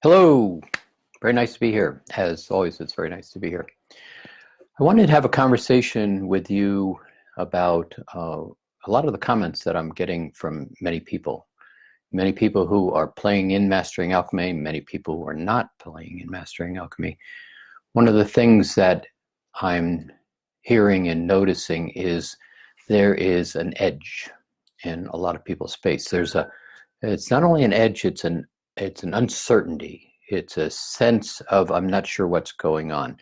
Hello, very nice to be here. As always, it's very nice to be here. I wanted to have a conversation with you about a lot of the comments that I'm getting from many people who are playing in Mastering Alchemy, many people who are not playing in Mastering Alchemy. One of the things that I'm hearing and noticing is there is an edge in a lot of people's space. It's not only an edge, it's an uncertainty. It's a sense of, I'm not sure what's going on.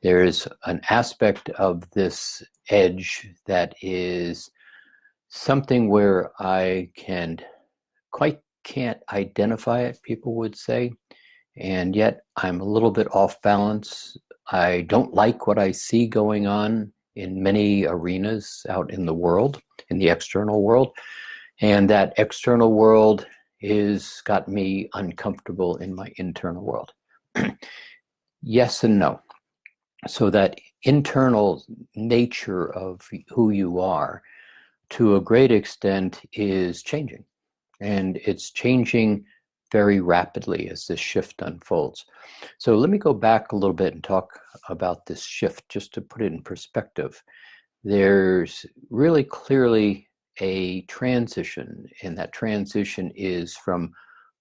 There's an aspect of this edge that is something where I can't identify it, people would say, and yet I'm a little bit off balance. I don't like what I see going on in many arenas out in the world, in the external world, and that external world has got me uncomfortable in my internal world. Yes and no. So that internal nature of who you are, to a great extent, is changing. And it's changing very rapidly as this shift unfolds. So let me go back a little bit and talk about this shift, just to put it in perspective. There's really clearly a transition, and that transition is from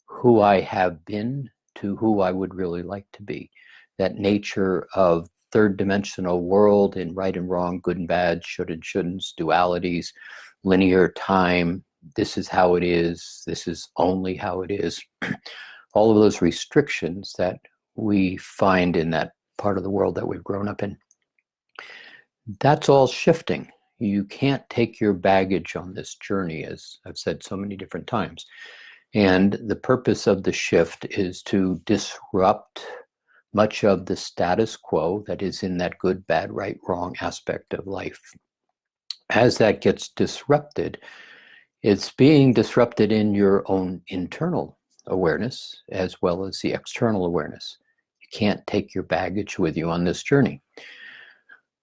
who I have been to who I would really like to be. That nature of third dimensional world in right and wrong, good and bad, should and shouldn'ts, dualities, linear time, this is how it is, this is only how it is. All of those restrictions that we find in that part of the world that we've grown up in. That's all shifting. You can't take your baggage on this journey, as I've said so many different times. And the purpose of the shift is to disrupt much of the status quo that is in that good, bad, right, wrong aspect of life. As that gets disrupted, it's being disrupted in your own internal awareness as well as the external awareness. You can't take your baggage with you on this journey.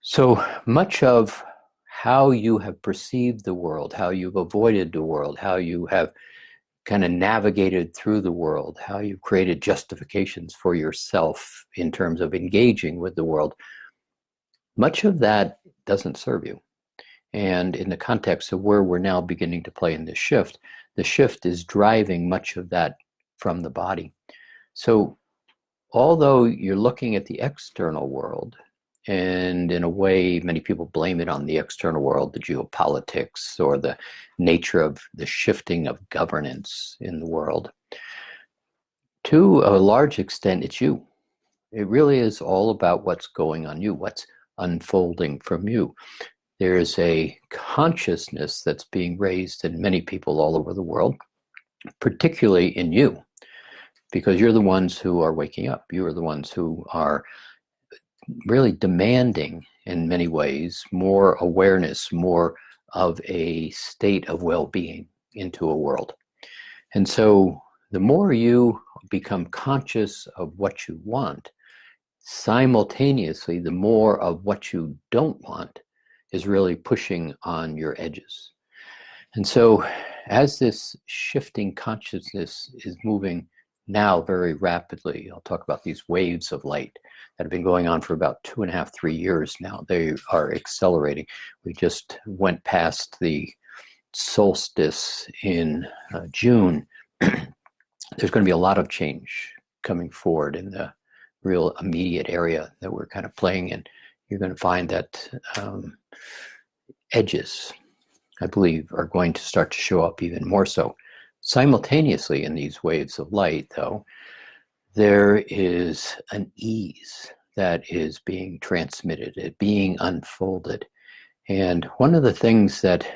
So much of how you have perceived the world, how you've avoided the world, how you have kind of navigated through the world, how you've created justifications for yourself in terms of engaging with the world, much of that doesn't serve you. And in the context of where we're now beginning to play in this shift, the shift is driving much of that from the body. So although you're looking at the external world, and in a way, many people blame it on the external world, the geopolitics, or the nature of the shifting of governance in the world. To a large extent, it's you. It really is all about what's going on you, what's unfolding from you. There's a consciousness that's being raised in many people all over the world, particularly in you, because you're the ones who are waking up. You are the ones who are really demanding, in many ways, more awareness, more of a state of well-being into a world. And so the more you become conscious of what you want, simultaneously, the more of what you don't want is really pushing on your edges. And so as this shifting consciousness is moving now very rapidly, I'll talk about these waves of light that have been going on for about 2.5, 3 years now. They are accelerating. We just went past the solstice in June. There's going to be a lot of change coming forward in the real immediate area that we're kind of playing in. You're going to find that edges, I believe, are going to start to show up even more so. Simultaneously in these waves of light, though, there is an ease that is being transmitted, being unfolded. And one of the things that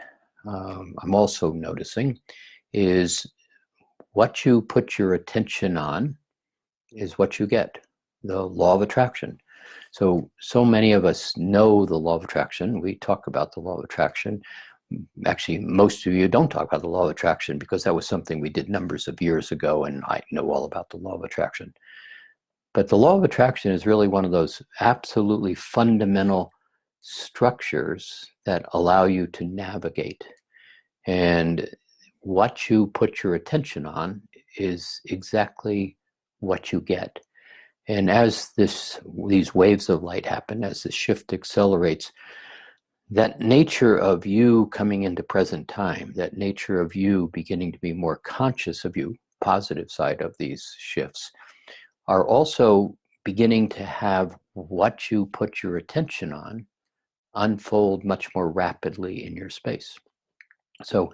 I'm also noticing is what you put your attention on is what you get, the law of attraction. So many of us know the law of attraction. We talk about the law of attraction. Actually, most of you don't talk about the law of attraction because that was something we did numbers of years ago, and I know all about the law of attraction. But the law of attraction is really one of those absolutely fundamental structures that allow you to navigate. And what you put your attention on is exactly what you get. And as these waves of light happen, as the shift accelerates, that nature of you coming into present time, that nature of you beginning to be more conscious of you, positive side of these shifts, are also beginning to have what you put your attention on unfold much more rapidly in your space. So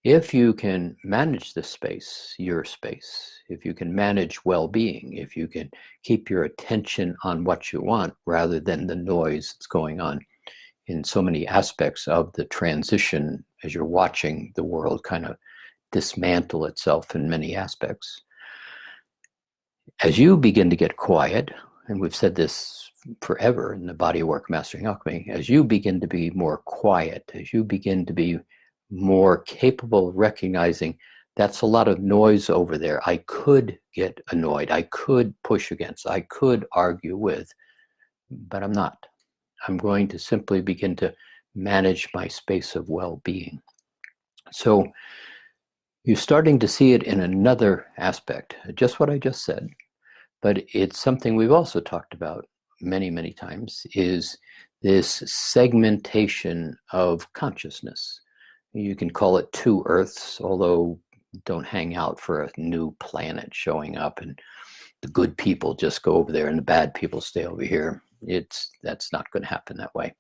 if you can manage the space, your space, if you can manage well-being, if you can keep your attention on what you want rather than the noise that's going on in so many aspects of the transition as you're watching the world kind of dismantle itself in many aspects. As you begin to get quiet, and we've said this forever in the body of work Mastering Alchemy, as you begin to be more quiet, as you begin to be more capable of recognizing that's a lot of noise over there. I could get annoyed. I could push against. I could argue with, but I'm not. I'm going to simply begin to manage my space of well-being. So you're starting to see it in another aspect, just what I just said, but it's something we've also talked about many, many times, is this segmentation of consciousness. You can call it two Earths, although don't hang out for a new planet showing up and the good people just go over there and the bad people stay over here. That's not going to happen that way.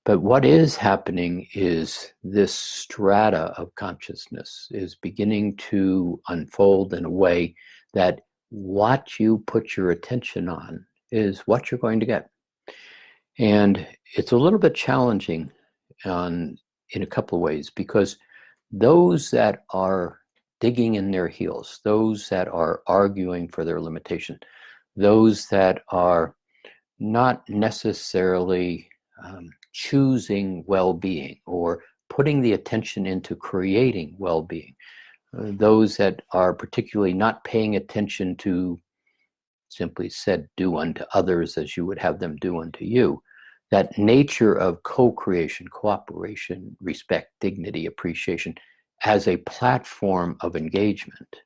But what is happening is this strata of consciousness is beginning to unfold in a way that what you put your attention on is what you're going to get. And it's a little bit challenging in a couple of ways, because those that are digging in their heels, those that are arguing for their limitation, those that are not necessarily choosing well-being or putting the attention into creating well-being, those that are particularly not paying attention to, simply said, do unto others as you would have them do unto you, that nature of co-creation, cooperation, respect, dignity, appreciation as a platform of engagement.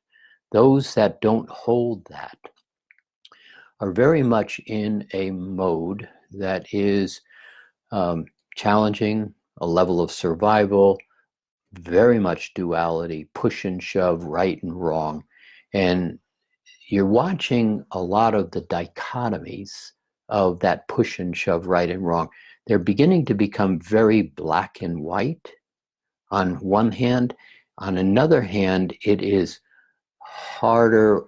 Those that don't hold that are very much in a mode that is challenging, a level of survival, very much duality, push and shove, right and wrong. And you're watching a lot of the dichotomies of that push and shove, right and wrong. They're beginning to become very black and white on one hand. On another hand, it is harder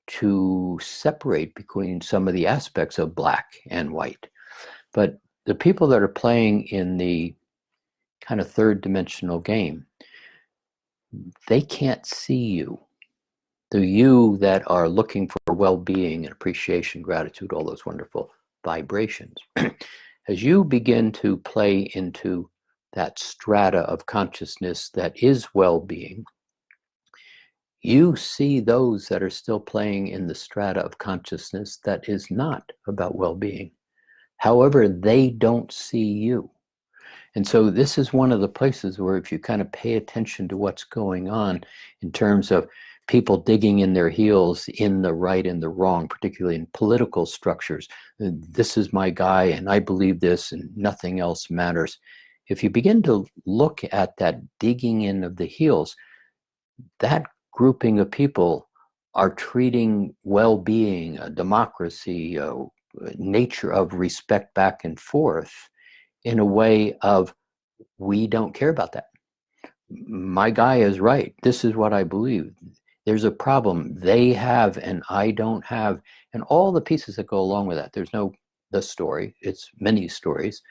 to separate between some of the aspects of black and white. But the people that are playing in the kind of third dimensional game, they can't see you. The you that are looking for well-being and appreciation, gratitude, all those wonderful vibrations. As you begin to play into that strata of consciousness that is well-being, you see those that are still playing in the strata of consciousness that is not about well-being. However, they don't see you. And so this is one of the places where if you kind of pay attention to what's going on in terms of people digging in their heels in the right and the wrong, particularly in political structures, this is my guy and I believe this and nothing else matters. If you begin to look at that digging in of the heels, that grouping of people are treating well-being, democracy, nature of respect back and forth in a way of, we don't care about that. My guy is right. This is what I believe. There's a problem. They have and I don't have, and all the pieces that go along with that. There's no the story. It's many stories.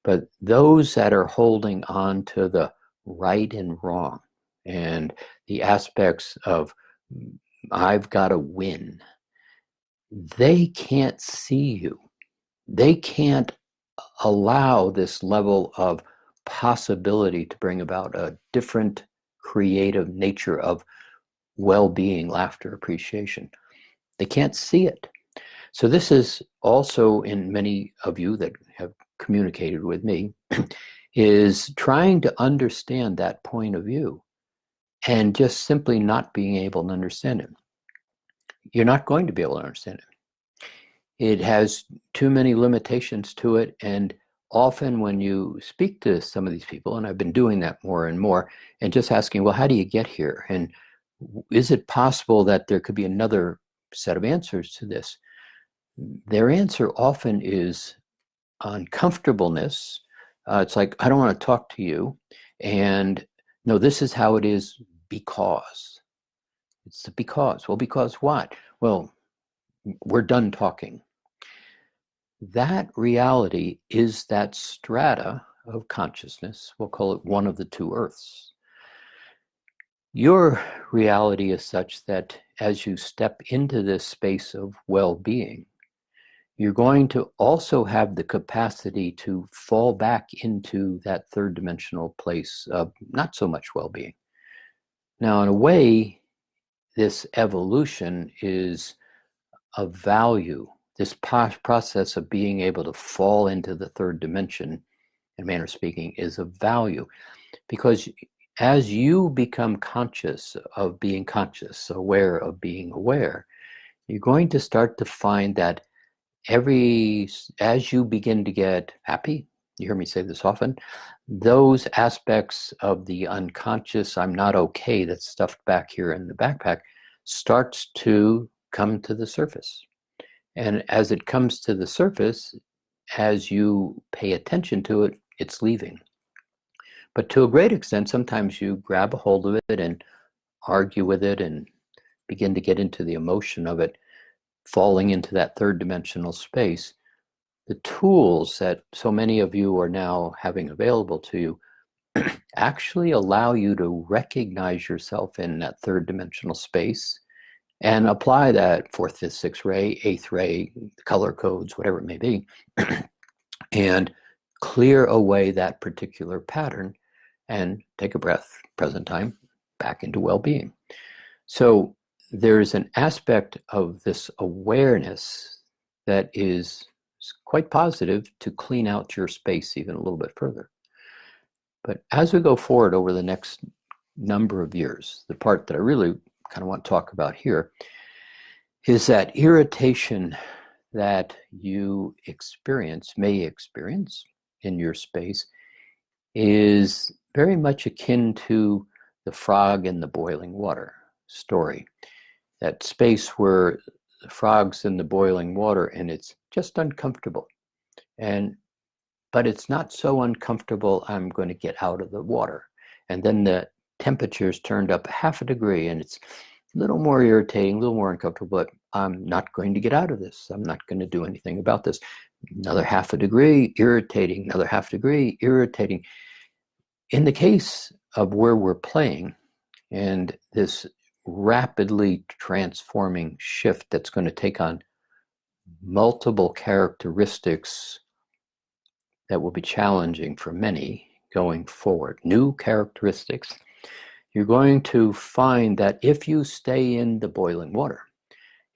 But those that are holding on to the right and wrong and the aspects of I've got to win, they can't see you. They can't allow this level of possibility to bring about a different creative nature of well-being, laughter, appreciation. They can't see it. So this is also in many of you that have communicated with me, is trying to understand that point of view and just simply not being able to understand it. you're not going to be able to understand it. It has too many limitations to it, and often when you speak to some of these people, and I've been doing that more and more, and just asking, well, how do you get here? And is it possible that there could be another set of answers to this? Their answer often is uncomfortableness. It's like, I don't want to talk to you, and no, this is how it is because. It's the because. Well, because what? Well, we're done talking. That reality is that strata of consciousness. We'll call it one of the two earths. Your reality is such that as you step into this space of well-being, you're going to also have the capacity to fall back into that third dimensional place of not so much well-being. Now, in a way, this evolution is of value. This process of being able to fall into the third dimension, in a manner of speaking, is of value. Because as you become conscious of being conscious, aware of being aware, you're going to start to find that as you begin to get happy, you hear me say this often, those aspects of the unconscious, I'm not okay, that's stuffed back here in the backpack, starts to come to the surface. And as it comes to the surface, as you pay attention to it, it's leaving. But to a great extent, sometimes you grab a hold of it and argue with it and begin to get into the emotion of it, falling into that third dimensional space. The tools that so many of you are now having available to you actually allow you to recognize yourself in that third dimensional space and apply that fourth, fifth, sixth ray, eighth ray, color codes, whatever it may be, and clear away that particular pattern and take a breath, present time, back into well-being. So there's an aspect of this awareness that is quite positive to clean out your space even a little bit further. But as we go forward over the next number of years, the part that I really kind of want to talk about here is that irritation that you may experience in your space is very much akin to the frog in the boiling water story. That space where the frog's in the boiling water and it's just uncomfortable. But it's not so uncomfortable, I'm going to get out of the water. And then the temperature's turned up half a degree and it's a little more irritating, a little more uncomfortable, but I'm not going to get out of this. I'm not going to do anything about this. Another half a degree, irritating, another half degree, irritating. In the case of where we're playing and this rapidly transforming shift that's going to take on multiple characteristics that will be challenging for many going forward, new characteristics, you're going to find that if you stay in the boiling water,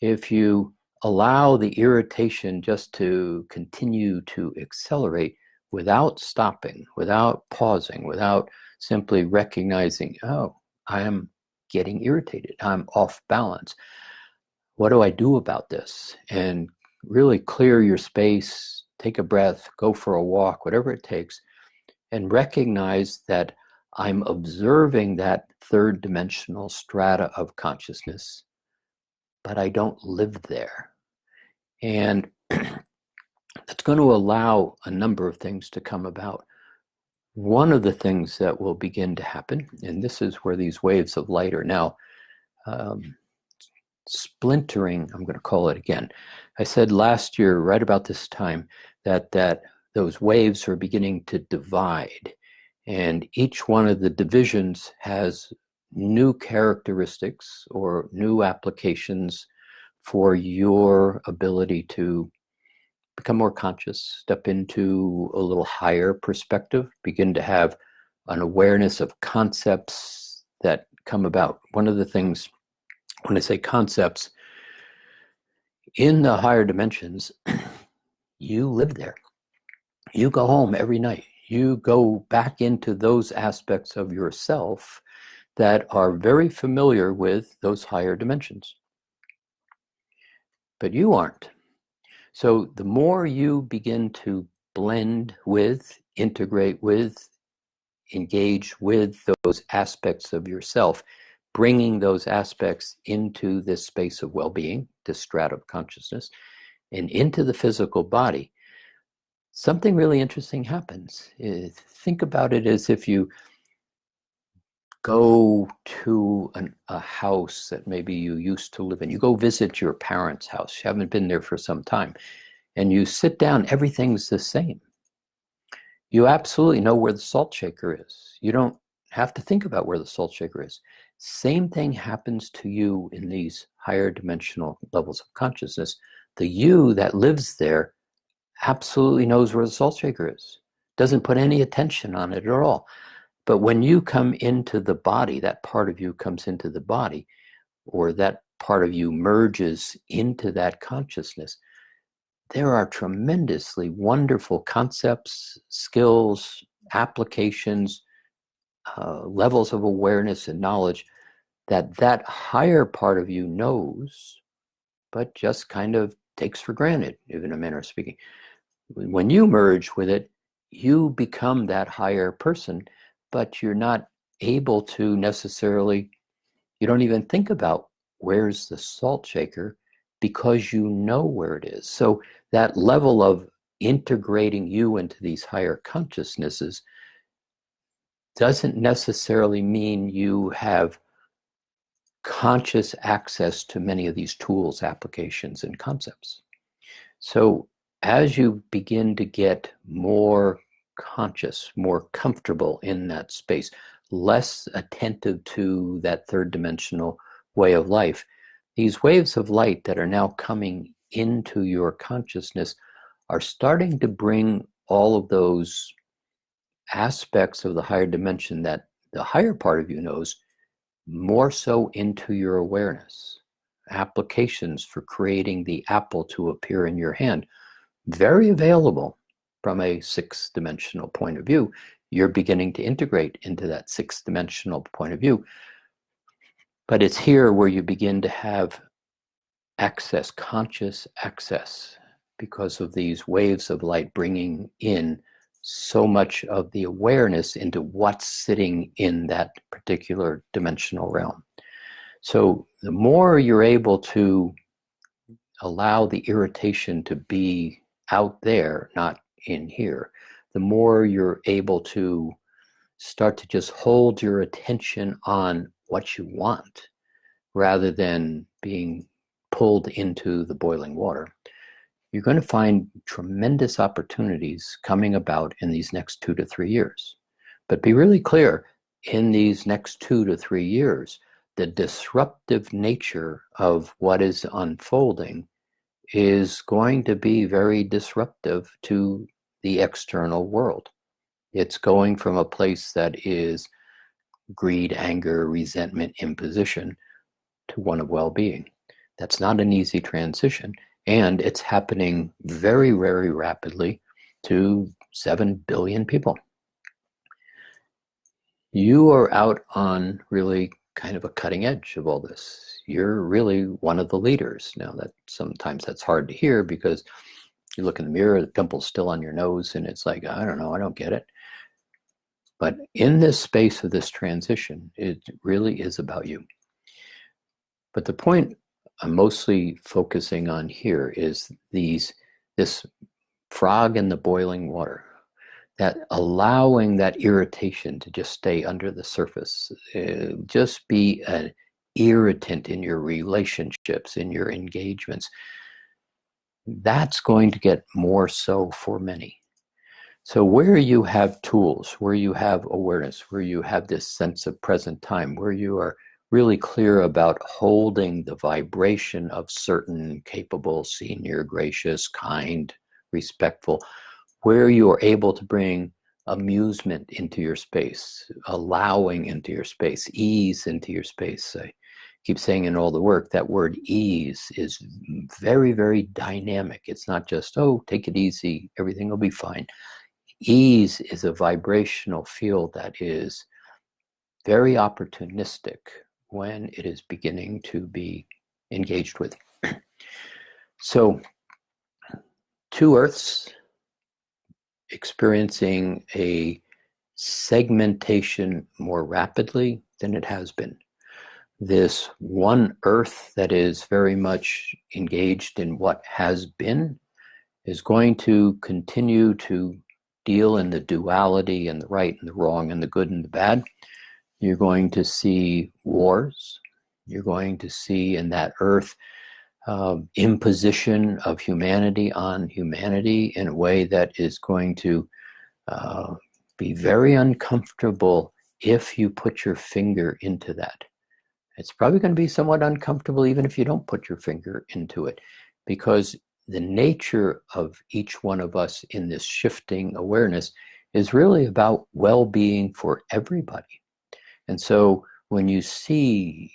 if you allow the irritation just to continue to accelerate without stopping, without pausing, without simply recognizing, oh, I am getting irritated, I'm off balance. What do I do about this? And really clear your space, take a breath, go for a walk, whatever it takes, and recognize that I'm observing that third dimensional strata of consciousness, but I don't live there. And that's going to allow a number of things to come about. One of the things that will begin to happen, and this is where these waves of light are now splintering, I'm going to call it again. I said last year, right about this time, that those waves are beginning to divide. And each one of the divisions has new characteristics or new applications for your ability to become more conscious, step into a little higher perspective, begin to have an awareness of concepts that come about. One of the things, when I say concepts, in the higher dimensions, you live there. You go home every night. You go back into those aspects of yourself that are very familiar with those higher dimensions. but you aren't. So the more you begin to blend with, integrate with, engage with those aspects of yourself, bringing those aspects into this space of well-being, this strata of consciousness, and into the physical body, something really interesting happens. Think about it as if you go to a house that maybe you used to live in. You go visit your parents' house. You haven't been there for some time. And you sit down, everything's the same. You absolutely know where the salt shaker is. You don't have to think about where the salt shaker is. Same thing happens to you in these higher dimensional levels of consciousness. The you that lives there absolutely knows where the salt shaker is. Doesn't put any attention on it at all. But when you come into the body, that part of you comes into the body, or that part of you merges into that consciousness, there are tremendously wonderful concepts, skills, applications, levels of awareness and knowledge that higher part of you knows, but just kind of takes for granted, in a manner of speaking. When you merge with it, you become that higher person, but you're not able to necessarily, you don't even think about where's the salt shaker because you know where it is. So that level of integrating you into these higher consciousnesses doesn't necessarily mean you have conscious access to many of these tools, applications, and concepts. So as you begin to get more conscious, more comfortable in that space, less attentive to that third dimensional way of life, these waves of light that are now coming into your consciousness are starting to bring all of those aspects of the higher dimension that the higher part of you knows more so into your awareness. Applications for creating the apple to appear in your hand, very available from a sixth dimensional point of view. You're beginning to integrate into that sixth dimensional point of view. But it's here where you begin to have access, conscious access, because of these waves of light bringing in so much of the awareness into what's sitting in that particular dimensional realm. So the more you're able to allow the irritation to be out there, not in here, the more you're able to start to just hold your attention on what you want rather than being pulled into the boiling water. You're going to find tremendous opportunities coming about in these next 2 to 3 years. But be really clear, in these next 2 to 3 years, the disruptive nature of what is unfolding is going to be very disruptive to the external world. It's going from a place that is greed, anger, resentment, imposition to one of well-being. That's not an easy transition, and it's happening very, very rapidly to 7 billion people. You are out on really kind of a cutting edge of all this. You're really one of the leaders. Now, that sometimes that's hard to hear because you look in the mirror, the pimple's still on your nose, and it's like, I don't know, I don't get it. But in this space of this transition, it really is about you. But the point I'm mostly focusing on here is this frog in the boiling water, that allowing that irritation to just stay under the surface, just be an irritant in your relationships, in your engagements. That's going to get more so for many. So where you have tools, where you have awareness, where you have this sense of present time, where you are really clear about holding the vibration of certain capable, senior, gracious, kind, respectful, where you are able to bring amusement into your space, allowing into your space, ease into your space. I keep saying in all the work, that word ease is very, very dynamic. It's not just, oh, take it easy, everything will be fine. Ease is a vibrational field that is very opportunistic when it is beginning to be engaged with. So, two Earths experiencing a segmentation more rapidly than it has been. This one Earth that is very much engaged in what has been is going to continue to deal in the duality and the right and the wrong and the good and the bad. You're going to see wars. You're going to see in that Earth imposition of humanity on humanity in a way that is going to be very uncomfortable if you put your finger into that. It's probably going to be somewhat uncomfortable even if you don't put your finger into it, because the nature of each one of us in this shifting awareness is really about well-being for everybody. And so when you see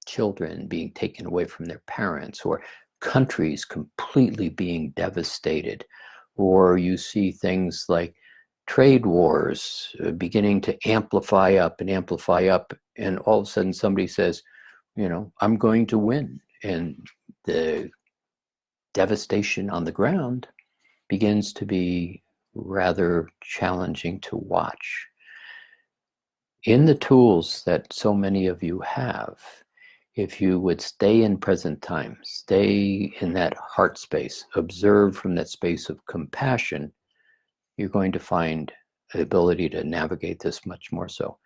children being taken away from their parents, or countries completely being devastated, or you see things like trade wars beginning to amplify up, and all of a sudden somebody says, I'm going to win, and the devastation on the ground begins to be rather challenging to watch. In the tools that so many of you have, if you would stay in present time, stay in that heart space, observe from that space of compassion, you're going to find the ability to navigate this much more so.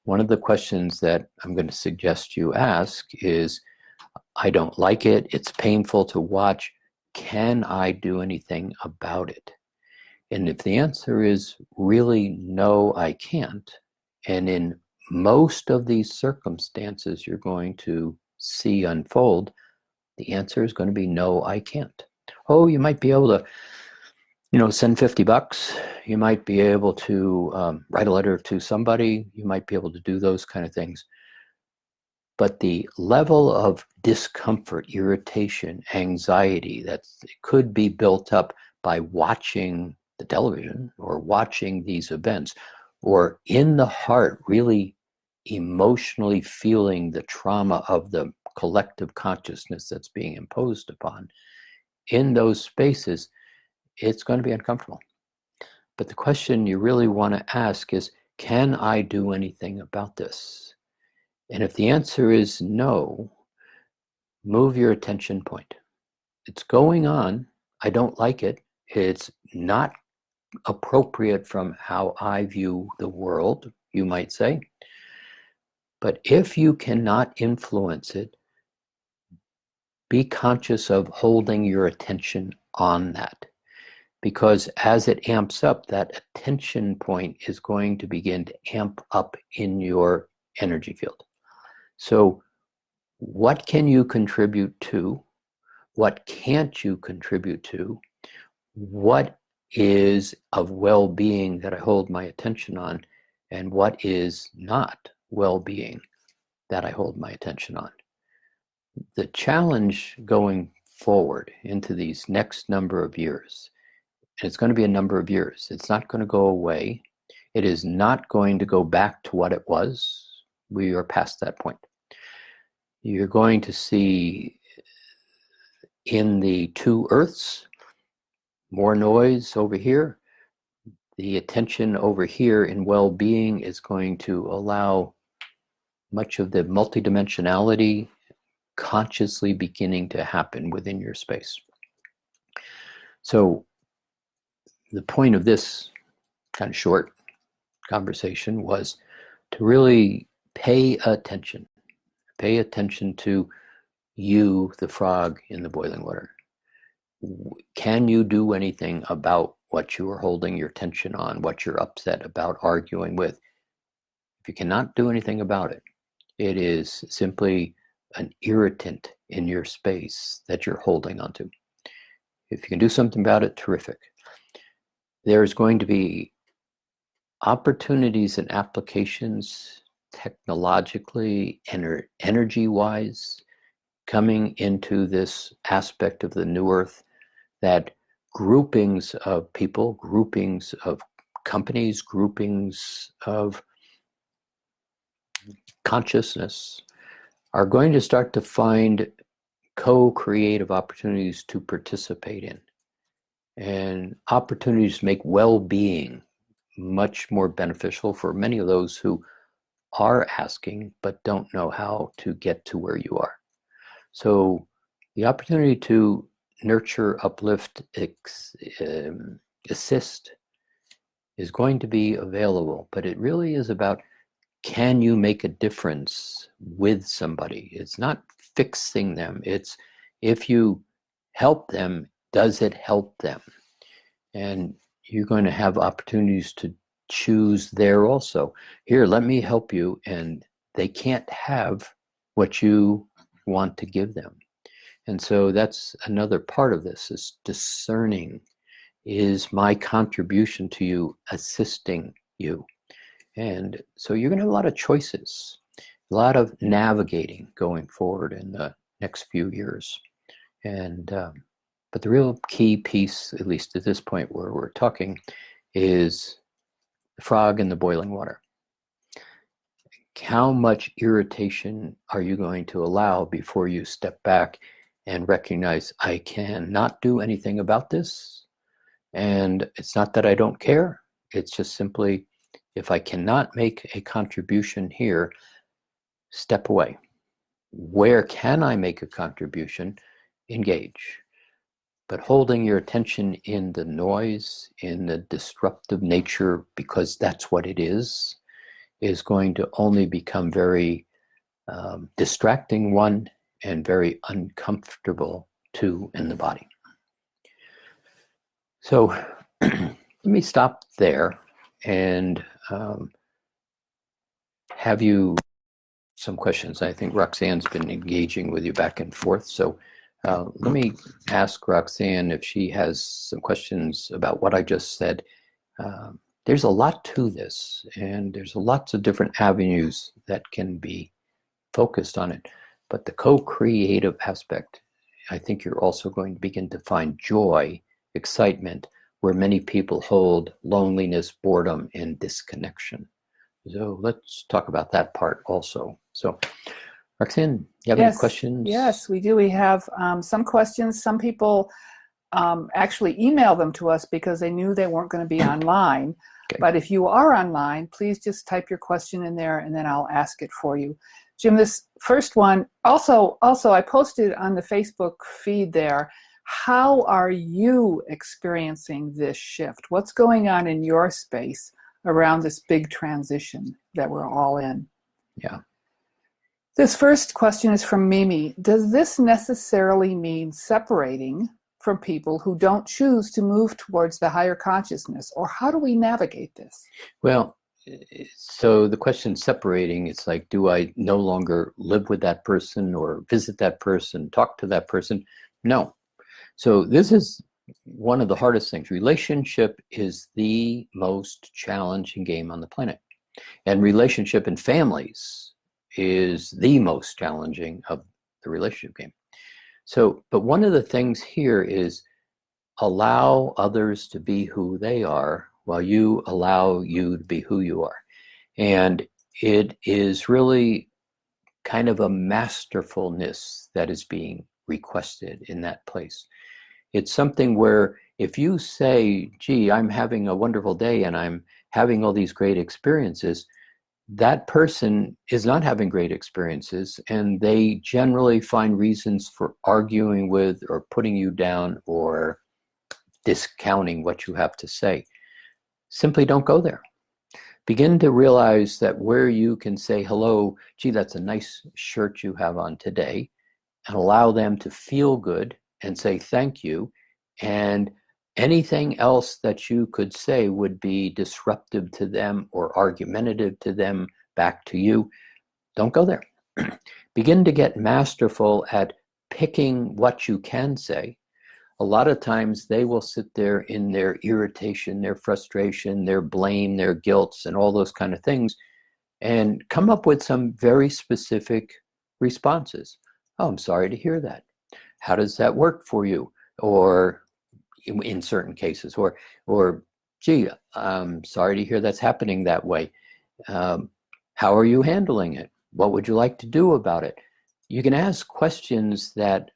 One of the questions that I'm going to suggest you ask is, I don't like it, it's painful to watch, can I do anything about it? And if the answer is really no, I can't, and in most of these circumstances you're going to see unfold, the answer is going to be no, I can't. Oh, you might be able to send $50. You might be able to write a letter to somebody. You might be able to do those kind of things. But the level of discomfort, irritation, anxiety that could be built up by watching the television or watching these events, or in the heart really emotionally feeling the trauma of the collective consciousness that's being imposed upon, in those spaces, it's going to be uncomfortable. But the question you really want to ask is, can I do anything about this? And if the answer is no, move your attention point. It's going on. I don't like it. It's not appropriate from how I view the world, you might say. But if you cannot influence it, be conscious of holding your attention on that. Because as it amps up, that attention point is going to begin to amp up in your energy field. So what can you contribute to? What can't you contribute to? What is of well-being that I hold my attention on? And what is not well-being that I hold my attention on? The challenge going forward into these next number of years, and it's going to be a number of years, it's not going to go away. It is not going to go back to what it was. We are past that point. You're going to see in the two Earths more noise over here. The attention over here in well-being is going to allow much of the multidimensionality consciously beginning to happen within your space. So the point of this kind of short conversation was to really pay attention. Pay attention to you, the frog in the boiling water. Can you do anything about what you are holding your attention on, what you're upset about, arguing with? If you cannot do anything about it, it is simply an irritant in your space that you're holding onto. If you can do something about it, terrific. There's going to be opportunities and applications technologically, energy-wise, coming into this aspect of the new Earth, that groupings of people, groupings of companies, groupings of consciousness are going to start to find co-creative opportunities to participate in, and opportunities to make well-being much more beneficial for many of those who are asking but don't know how to get to where you are. So the opportunity to nurture, uplift, assist is going to be available, but it really is about, can you make a difference with somebody? It's not fixing them. It's, if you help them, does it help them? And you're going to have opportunities to choose there also. Here, let me help you, and they can't have what you want to give them. And so that's another part of this, is discerning. Is my contribution to you assisting you? And so you're going to have a lot of choices, a lot of navigating going forward in the next few years. And but the real key piece, at least at this point where we're talking, is the frog in the boiling water. How much irritation are you going to allow before you step back and recognize, I cannot do anything about this? And it's not that I don't care. It's just simply, if I cannot make a contribution here, step away. Where can I make a contribution? Engage. But holding your attention in the noise, in the disruptive nature, because that's what it is going to only become very distracting, one, and very uncomfortable, two, in the body. So let me stop there and have you some questions. I think Roxanne's been engaging with you back and forth. So let me ask Roxanne if she has some questions about what I just said. There's a lot to this, and there's lots of different avenues that can be focused on it. But the co-creative aspect, I think you're also going to begin to find joy, excitement, where many people hold loneliness, boredom, and disconnection. So let's talk about that part also. So Roxanne, you have any questions? Yes, we do. We have some questions. Some people actually email them to us because they knew they weren't going to be online. Okay. But if you are online, please just type your question in there and then I'll ask it for you. Jim, this first one, also I posted on the Facebook feed there, how are you experiencing this shift? What's going on in your space around this big transition that we're all in? Yeah. This first question is from Mimi. Does this necessarily mean separating from people who don't choose to move towards the higher consciousness, or how do we navigate this? Well, so the question separating, it's like, do I no longer live with that person or visit that person, talk to that person? No. So this is one of the hardest things. Relationship is the most challenging game on the planet. And relationship in families is the most challenging of the relationship game. So, but one of the things here is allow others to be who they are while you allow you to be who you are. And it is really kind of a masterfulness that is being requested in that place. It's something where if you say, gee, I'm having a wonderful day and I'm having all these great experiences, that person is not having great experiences, and they generally find reasons for arguing with or putting you down or discounting what you have to say. Simply don't go there. Begin to realize that where you can say, hello, gee, that's a nice shirt you have on today, and allow them to feel good and say thank you, and anything else that you could say would be disruptive to them or argumentative to them back to you, don't go there. Begin to get masterful at picking what you can say. A lot of times they will sit there in their irritation, their frustration, their blame, their guilts, and all those kind of things, and come up with some very specific responses. Oh, I'm sorry to hear that. How does that work for you? Or in certain cases, or gee, I'm sorry to hear that's happening that way. How are you handling it? What would you like to do about it? You can ask questions that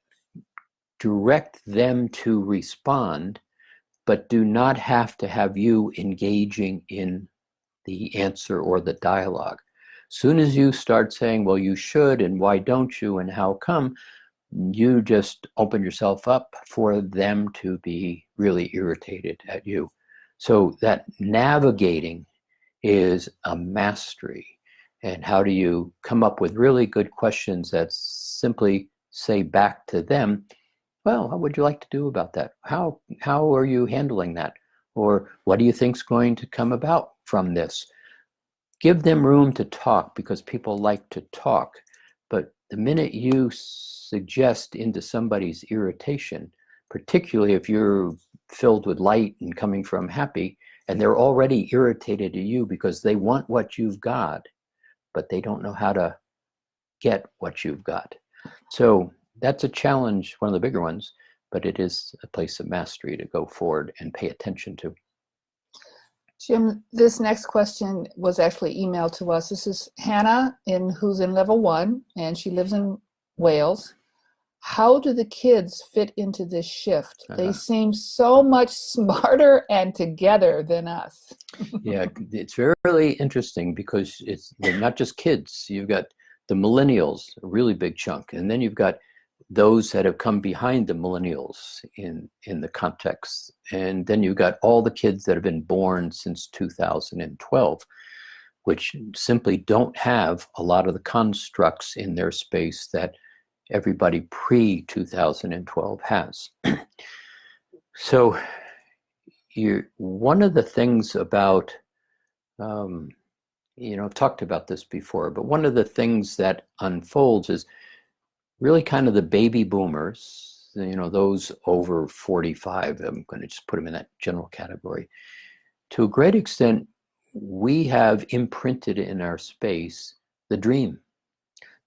direct them to respond, but do not have to have you engaging in the answer or the dialogue. Soon as you start saying, well, you should, and why don't you, and how come, you just open yourself up for them to be really irritated at you. So that navigating is a mastery. And how do you come up with really good questions that simply say back to them, well, what would you like to do about that? How are you handling that? Or what do you think's going to come about from this? Give them room to talk, because people like to talk. But the minute you suggest into somebody's irritation, particularly if you're filled with light and coming from happy, and they're already irritated at you because they want what you've got, but they don't know how to get what you've got. So that's a challenge, one of the bigger ones, but it is a place of mastery to go forward and pay attention to. Jim, this next question was actually emailed to us. This is Hannah, who's in level 1, and she lives in Wales. How do the kids fit into this shift? They seem so much smarter and together than us. Yeah, it's very interesting, because they're not just kids. You've got the millennials, a really big chunk, and then you've got those that have come behind the millennials in the context. And then you've got all the kids that have been born since 2012, which simply don't have a lot of the constructs in their space that everybody pre-2012 has. So one of the things about, I've talked about this before, but one of the things that unfolds is really kind of the baby boomers, those over 45, I'm going to just put them in that general category. To a great extent, we have imprinted in our space the dream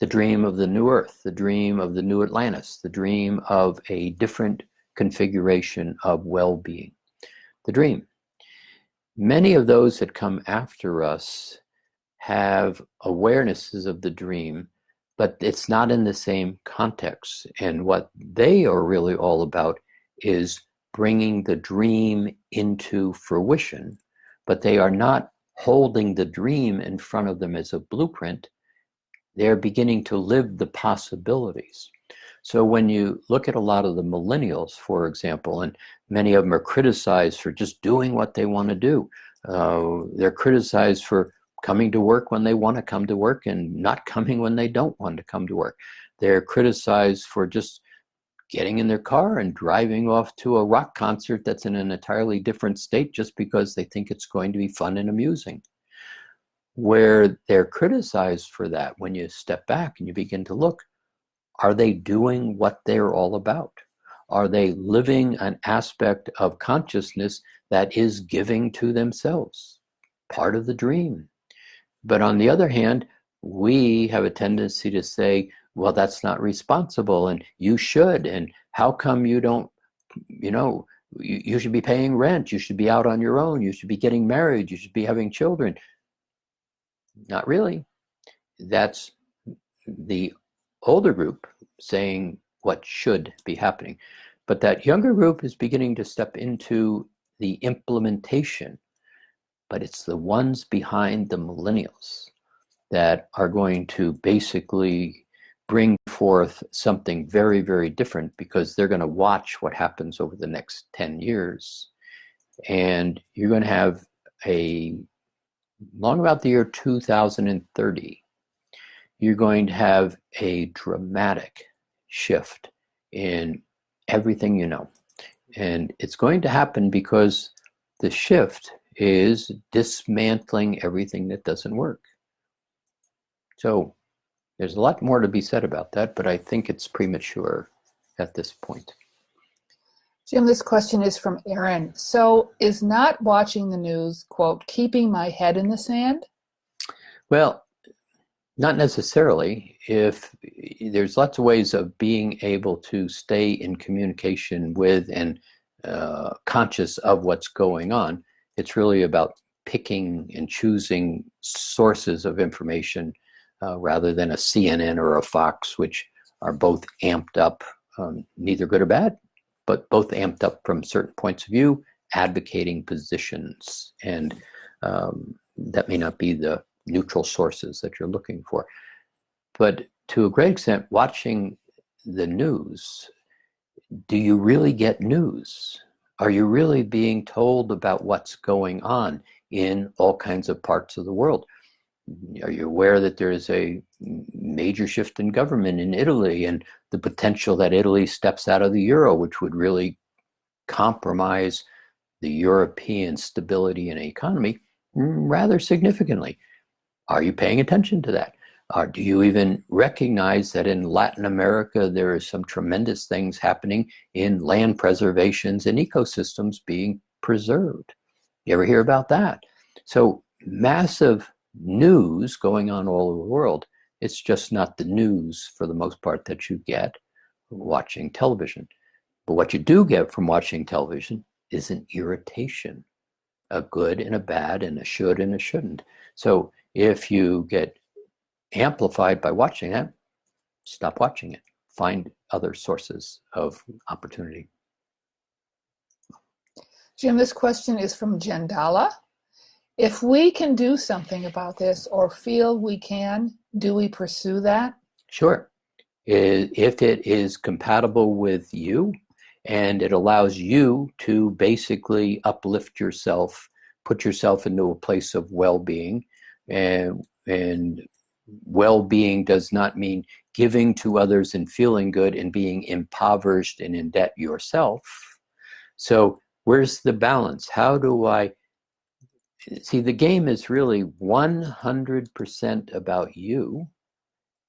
of the new Earth, the dream of the new Atlantis, the dream of a different configuration of well-being, the dream. Many of those that come after us have awarenesses of the dream, but it's not in the same context. And what they are really all about is bringing the dream into fruition, but they are not holding the dream in front of them as a blueprint. They're beginning to live the possibilities. So when you look at a lot of the millennials, for example, and many of them are criticized for just doing what they want to do. They're criticized for coming to work when they want to come to work and not coming when they don't want to come to work. They're criticized for just getting in their car and driving off to a rock concert that's in an entirely different state just because they think it's going to be fun and amusing. Where they're criticized for that, when you step back and you begin to look, are they doing what they're all about? Are they living an aspect of consciousness that is giving to themselves? Part of the dream. But on the other hand, we have a tendency to say, well, that's not responsible, and you should, and how come you don't, you should be paying rent, you should be out on your own, you should be getting married, you should be having children. Not really. That's the older group saying what should be happening. But that younger group is beginning to step into the implementation. But it's the ones behind the millennials that are going to basically bring forth something very, very different, because they're going to watch what happens over the next 10 years. And you're going to have long about the year 2030, you're going to have a dramatic shift in everything you know. And it's going to happen because the shift is dismantling everything that doesn't work. So there's a lot more to be said about that, but I think it's premature at this point. Jim, this question is from Aaron. So is not watching the news, quote, keeping my head in the sand? Well, not necessarily. If there's lots of ways of being able to stay in communication with and conscious of what's going on. It's really about picking and choosing sources of information rather than a CNN or a Fox, which are both amped up neither good or bad, but both amped up from certain points of view, advocating positions. And that may not be the neutral sources that you're looking for. But to a great extent, watching the news, do you really get news? Are you really being told about what's going on in all kinds of parts of the world? Are you aware that there is a major shift in government in Italy and the potential that Italy steps out of the euro, which would really compromise the European stability and economy rather significantly? Are you paying attention to that? Do you even recognize that in Latin America there are some tremendous things happening in land preservations and ecosystems being preserved? You ever hear about that? So massive news going on all over the world. It's just not the news for the most part that you get watching television. But what you do get from watching television is an irritation, a good and a bad, and a should and a shouldn't. So if you get amplified by watching that, stop watching it. Find other sources of opportunity. Jim, this question is from Jendala. If we can do something about this or feel we can, do we pursue that? Sure. If it is compatible with you and it allows you to basically uplift yourself, put yourself into a place of well-being, and well-being does not mean giving to others and feeling good and being impoverished and in debt yourself. So where's the balance? How do I see? The game is really 100% about you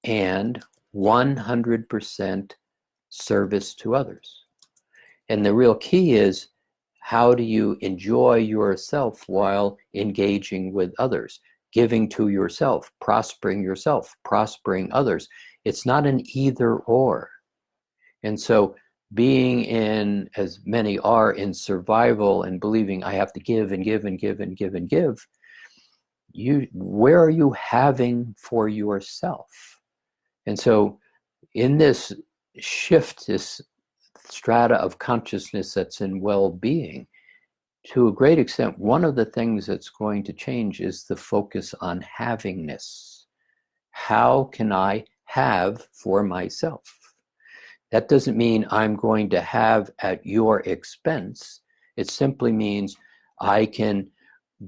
and 100% service to others. And the real key is, how do you enjoy yourself while engaging with others? Giving to yourself, prospering others. It's not an either or. And so being in, as many are, in survival and believing I have to give and give and give and give and give, where are you having for yourself? And so in this shift, this strata of consciousness that's in well-being, to a great extent, one of the things that's going to change is the focus on havingness. How can I have for myself? That doesn't mean I'm going to have at your expense. It simply means I can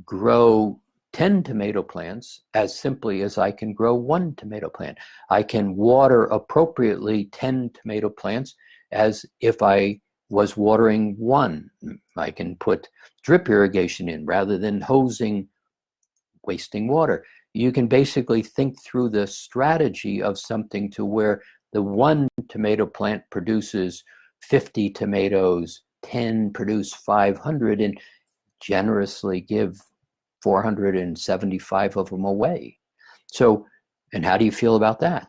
grow 10 tomato plants as simply as I can grow 1 tomato plant. I can water appropriately 10 tomato plants as if I was watering 1. I can put drip irrigation in rather than hosing, wasting water. You can basically think through the strategy of something to where the 1 tomato plant produces 50 tomatoes, 10 produce 500, and generously give 475 of them away. So, and how do you feel about that?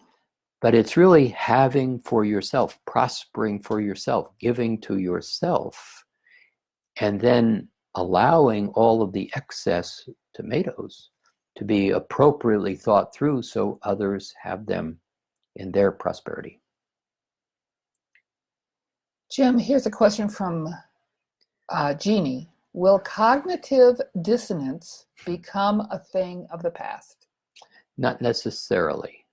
But it's really having for yourself, prospering for yourself, giving to yourself, and then allowing all of the excess tomatoes to be appropriately thought through so others have them in their prosperity. Jim, here's a question from Jeannie. Will cognitive dissonance become a thing of the past? Not necessarily.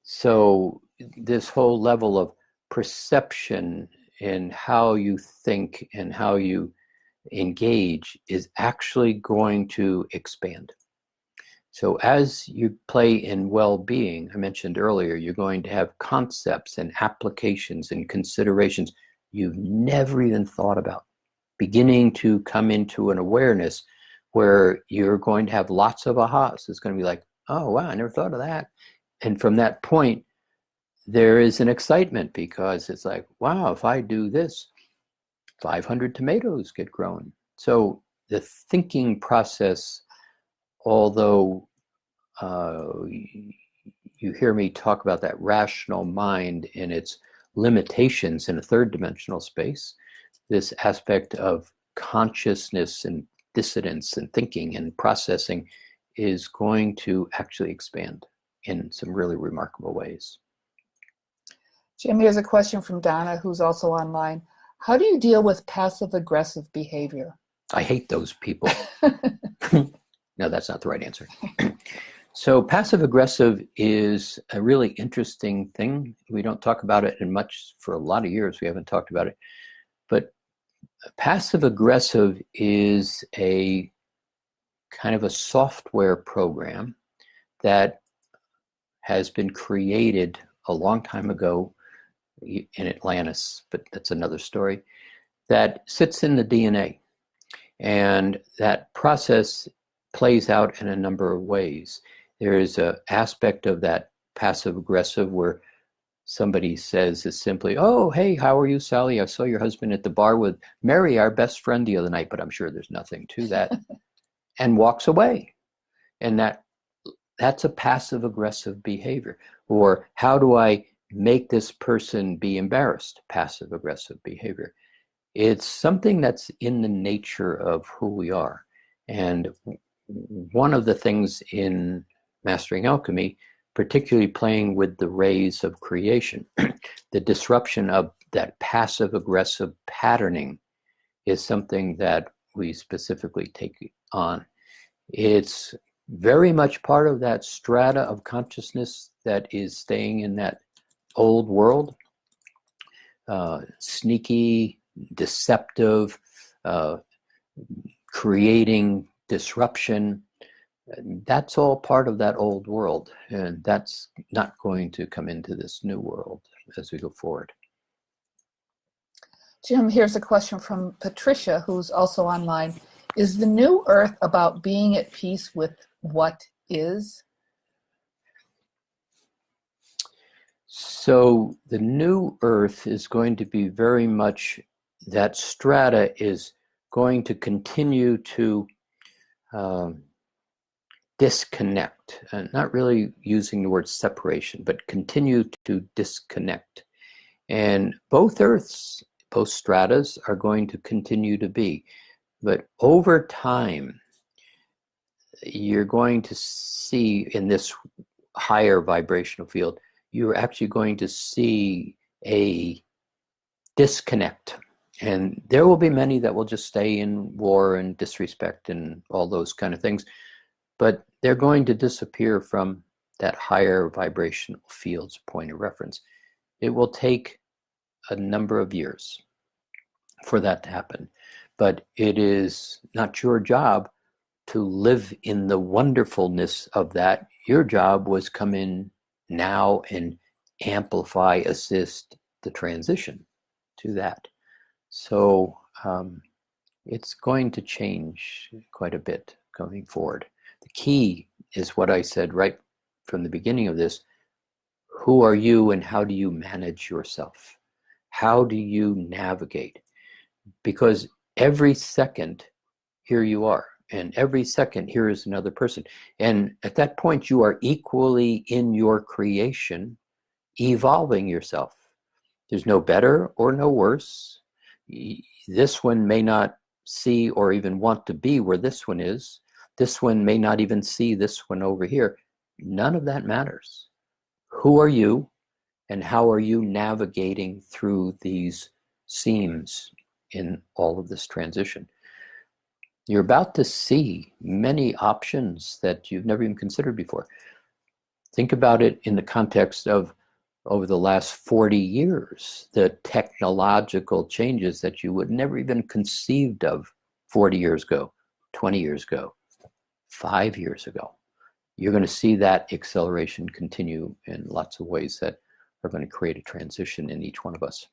So this whole level of perception in how you think and how you engage is actually going to expand. So as you play in well-being, I mentioned earlier, you're going to have concepts and applications and considerations you've never even thought about, beginning to come into an awareness where you're going to have lots of ahas. It's going to be like, oh, wow, I never thought of that. And from that point, there is an excitement because it's like, wow, if I do this, 500 tomatoes get grown. So the thinking process, although you hear me talk about that rational mind and its limitations in a third dimensional space, this aspect of consciousness and dissonance and thinking and processing is going to actually expand in some really remarkable ways. Jim, here's a question from Donna, who's also online. How do you deal with passive-aggressive behavior? I hate those people. No, that's not the right answer. So passive-aggressive is a really interesting thing. We don't talk about it in much for a lot of years. We haven't talked about it. But passive-aggressive is a kind of a software program that has been created a long time ago in Atlantis, but that's another story, that sits in the DNA. And that process plays out in a number of ways. There is an aspect of that passive-aggressive where somebody says is simply, oh, hey, how are you, Sally? I saw your husband at the bar with Mary, our best friend, the other night, but I'm sure there's nothing to that, and walks away. And that's a passive-aggressive behavior. Or how do I make this person be embarrassed? Passive-aggressive behavior. It's something that's in the nature of who we are. And one of the things in Mastering Alchemy, particularly playing with the rays of creation, the disruption of that passive-aggressive patterning is something that we specifically take on. It's very much part of that strata of consciousness that is staying in that old world, sneaky, deceptive, creating disruption. That's all part of that old world, and that's not going to come into this new world as we go forward. Jim, here's a question from Patricia, who's also online. Is the new earth about being at peace with what is? So the new earth is going to be very much, that strata is going to continue to disconnect, not really using the word separation, but continue to disconnect. And both earths, both stratas are going to continue to be. But over time, you're going to see in this higher vibrational field, you're actually going to see a disconnect. And there will be many that will just stay in war and disrespect and all those kind of things. But they're going to disappear from that higher vibrational field's point of reference. It will take a number of years for that to happen. But it is not your job to live in the wonderfulness of that. Your job was come in now and amplify, assist the transition to that. So it's going to change quite a bit going forward. The key is what I said right from the beginning of this. Who are you and how do you manage yourself? How do you navigate? Because every second, here you are. And every second, here is another person. And at that point, you are equally in your creation, evolving yourself. There's no better or no worse. This one may not see or even want to be where this one is. This one may not even see this one over here. None of that matters. Who are you and how are you navigating through these seams in all of this transition? You're about to see many options that you've never even considered before. Think about it in the context of over the last 40 years, the technological changes that you would never even conceived of 40 years ago, 20 years ago, 5 years ago. You're going to see that acceleration continue in lots of ways that are going to create a transition in each one of us.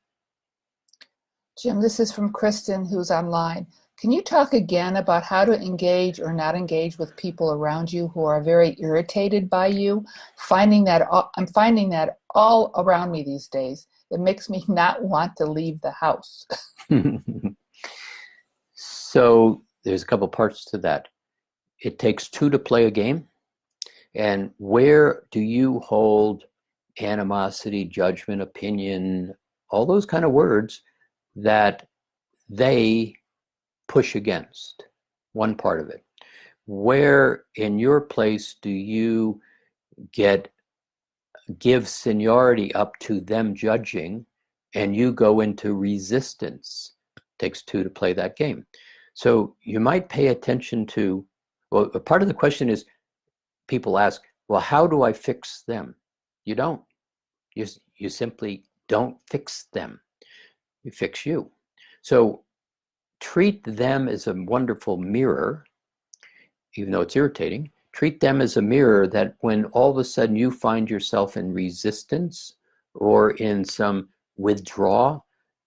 Jim, this is from Kristen, who's online. Can you talk again about how to engage or not engage with people around you who are very irritated by you? I'm finding that all around me these days. It makes me not want to leave the house. So there's a couple parts to that. It takes two to play a game. And where do you hold animosity, judgment, opinion, all those kind of words that they push against? One part of it. Where in your place do you get give seniority up to them judging, and you go into resistance. It takes two to play that game. So you might pay attention to, well, part of the question is, people ask, well, how do I fix them? You don't. You simply don't fix them. You fix you. So treat them as a wonderful mirror, even though it's irritating. Treat them as a mirror that when all of a sudden you find yourself in resistance or in some withdrawal,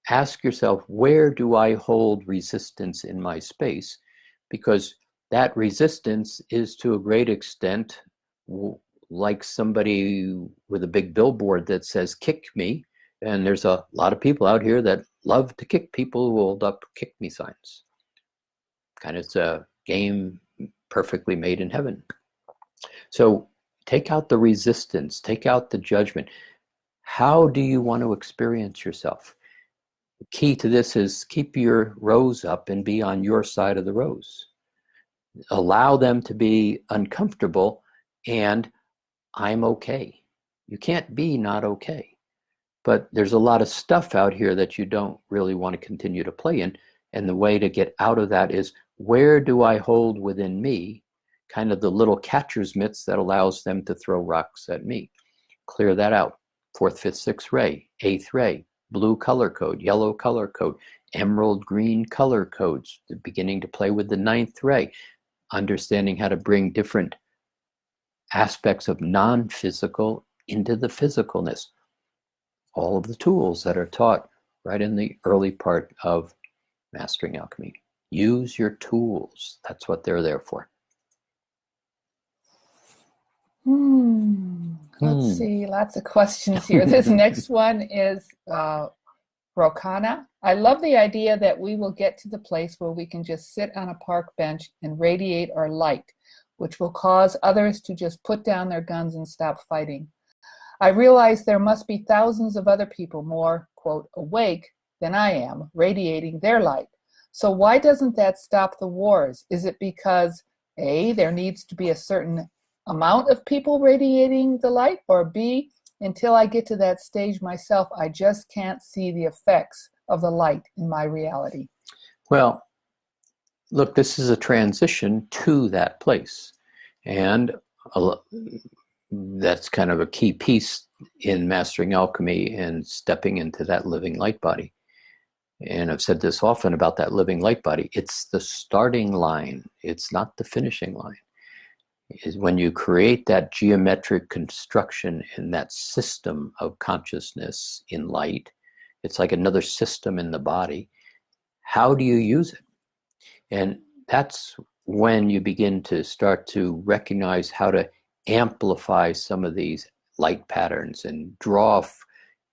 ask yourself, where do I hold resistance in my space? Because that resistance is to a great extent like somebody with a big billboard that says, kick me. And there's a lot of people out here that love to kick people who hold up kick me signs. Kind of, it's a game perfectly made in heaven. So take out the resistance, take out the judgment. How do you want to experience yourself? The key to this is keep your rose up and be on your side of the rose. Allow them to be uncomfortable, and I'm okay. You can't be not okay. But there's a lot of stuff out here that you don't really want to continue to play in. And the way to get out of that is, where do I hold within me kind of the little catcher's mitts that allows them to throw rocks at me? Clear that out. 4th, 5th, 6th ray, 8th ray, blue color code, yellow color code, emerald green color codes, beginning to play with the 9th ray, understanding how to bring different aspects of non-physical into the physicalness. All of the tools that are taught right in the early part of mastering alchemy. Use your tools. That's what they're there for. Let's see, lots of questions here. This next one is Rokana. I love the idea that we will get to the place where we can just sit on a park bench and radiate our light, which will cause others to just put down their guns and stop fighting. I realize there must be thousands of other people more, quote, awake than I am, radiating their light. So why doesn't that stop the wars? Is it because, A, there needs to be a certain amount of people radiating the light, or B, until I get to that stage myself, I just can't see the effects of the light in my reality? Well, look, this is a transition to that place. And that's kind of a key piece in mastering alchemy and stepping into that living light body. And I've said this often about that living light body. It's the starting line. It's not the finishing line. Is when you create that geometric construction in that system of consciousness in light, it's like another system in the body. How do you use it? And that's when you begin to start to recognize how to amplify some of these light patterns and draw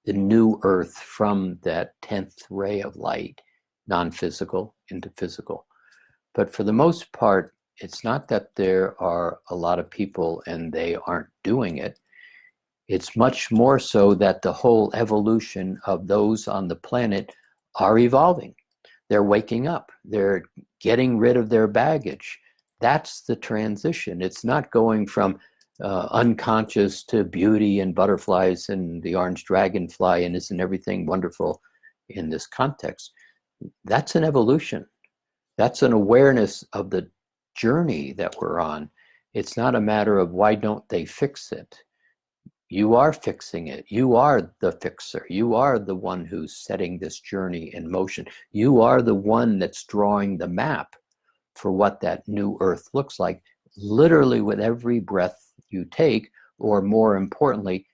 the new earth from that 10th ray of light, non-physical into physical. But for the most part, it's not that there are a lot of people and they aren't doing it. It's much more so that the whole evolution of those on the planet are evolving. They're waking up. They're getting rid of their baggage. That's the transition. It's not going from unconscious to beauty and butterflies and the orange dragonfly and isn't everything wonderful in this context. That's an evolution. That's an awareness of the journey that we're on. It's not a matter of why don't they fix it. You are fixing it. You are the fixer. You are the one who's setting this journey in motion. You are the one that's drawing the map for what that new earth looks like, literally with every breath you take, or more importantly,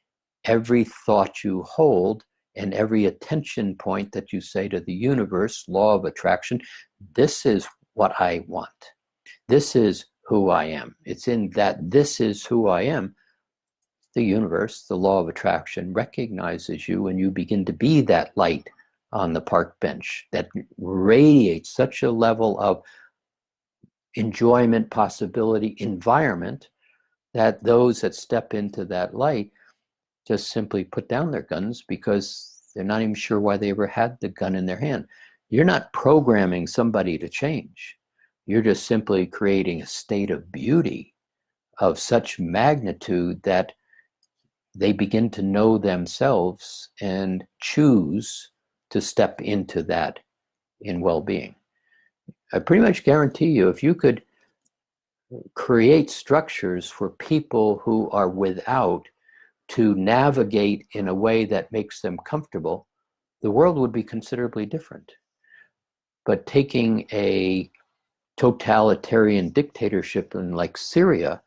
every thought you hold and every attention point that you say to the universe, law of attraction, this is what I want. This is who I am. It's in that this is who I am. The universe, the law of attraction, recognizes you and you begin to be that light on the park bench that radiates such a level of enjoyment, possibility, environment that those that step into that light just simply put down their guns because they're not even sure why they ever had the gun in their hand. You're not programming somebody to change. You're just simply creating a state of beauty of such magnitude that they begin to know themselves and choose to step into that in well-being. I pretty much guarantee you, if you could create structures for people who are without to navigate in a way that makes them comfortable, the world would be considerably different. But taking a totalitarian dictatorship in like Syria,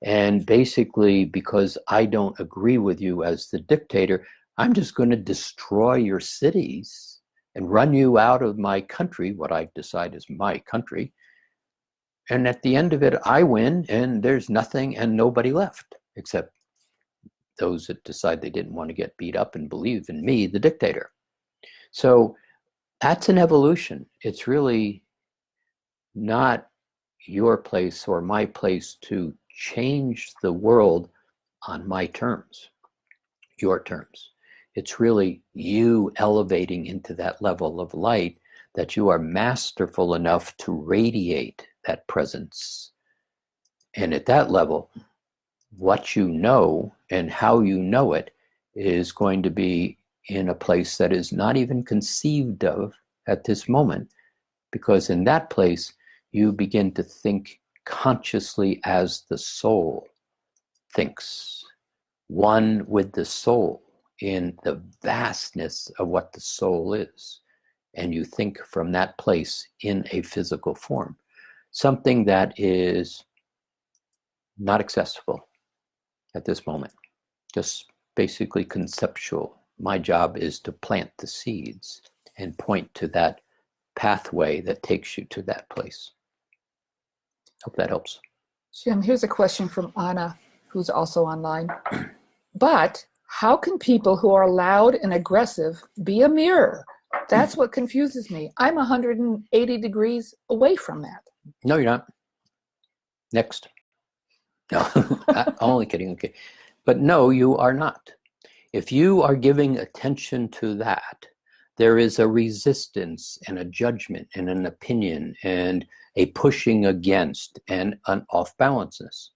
and basically, because I don't agree with you as the dictator, I'm just going to destroy your cities and run you out of my country, what I decide is my country. And at the end of it, I win, and there's nothing and nobody left, except those that decide they didn't want to get beat up and believe in me, the dictator. So that's an evolution. It's really not your place or my place to change the world on my terms, your terms. It's really you elevating into that level of light that you are masterful enough to radiate that presence. And at that level, what you know and how you know it is going to be in a place that is not even conceived of at this moment, because in that place, you begin to think consciously as the soul thinks, one with the soul in the vastness of what the soul is. And you think from that place in a physical form, something that is not accessible at this moment, just basically conceptual. My job is to plant the seeds and point to that pathway that takes you to that place. Hope that helps. Jim, here's a question from Anna, who's also online. But how can people who are loud and aggressive be a mirror? That's what confuses me. I'm 180 degrees away from that. No, you're not. Next. No, I'm only kidding. Okay. But no, you are not. If you are giving attention to that, there is a resistance and a judgment and an opinion and a pushing against and an off-balanceness.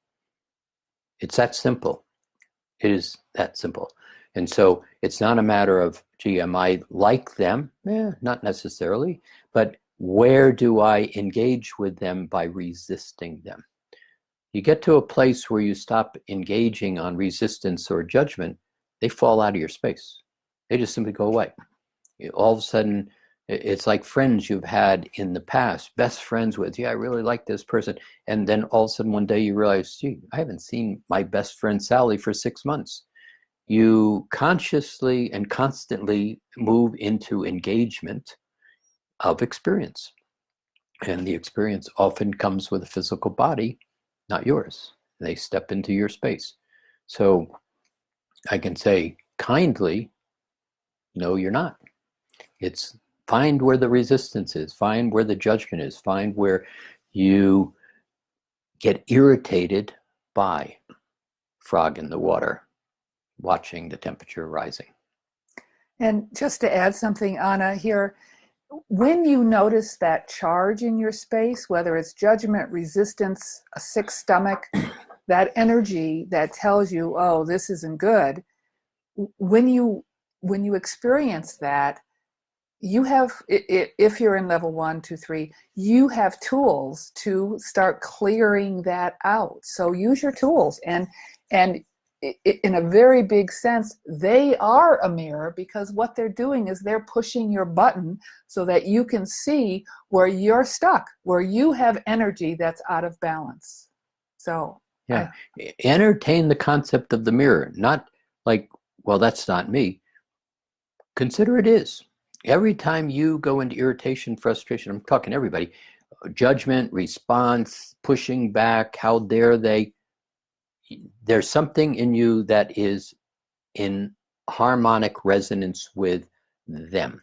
It's that simple. It is that simple. And so it's not a matter of, gee, am I like them? Not necessarily. But where do I engage with them by resisting them? You get to a place where you stop engaging on resistance or judgment, they fall out of your space. They just simply go away. All of a sudden, it's like friends you've had in the past, best friends with, yeah, I really like this person. And then all of a sudden one day you realize, gee, I haven't seen my best friend Sally for 6 months. You consciously and constantly move into engagement of experience. And the experience often comes with a physical body, not yours. They step into your space. So I can say kindly, no, you're not. It's find where the resistance is, find where the judgment is, find where you get irritated by frog in the water, watching the temperature rising. And just to add something, Anna, here, when you notice that charge in your space, whether it's judgment, resistance, a sick stomach, that energy that tells you, oh, this isn't good, when you experience that, you have, if you're in level 1, 2, 3, you have tools to start clearing that out. So use your tools. And in a very big sense, they are a mirror, because what they're doing is they're pushing your button so that you can see where you're stuck, where you have energy that's out of balance. So yeah, entertain the concept of the mirror, not like, well, that's not me. Consider it is. Every time you go into irritation, frustration, I'm talking to everybody, judgment, response, pushing back, how dare they, there's something in you that is in harmonic resonance with them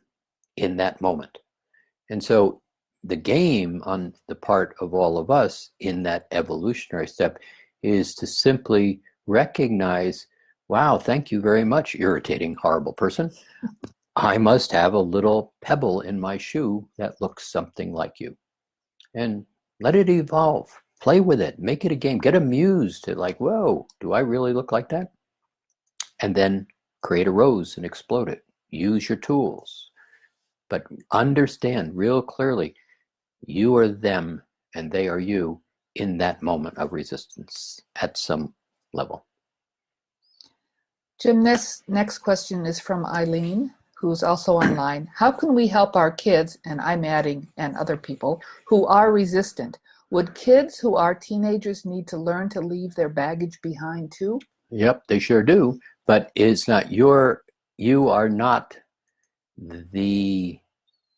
in that moment. And so the game on the part of all of us in that evolutionary step is to simply recognize, wow, thank you very much, irritating, horrible person. I must have a little pebble in my shoe that looks something like you. And let it evolve. Play with it. Make it a game. Get amused at like, whoa, do I really look like that? and then create a rose and explode it. Use your tools. But understand real clearly, you are them and they are you in that moment of resistance at some level. Jim, this next question is from Eileen, who's also online. How can we help our kids, and I'm adding, and other people, who are resistant? Would kids who are teenagers need to learn to leave their baggage behind too? Yep, they sure do. But it's not you are not the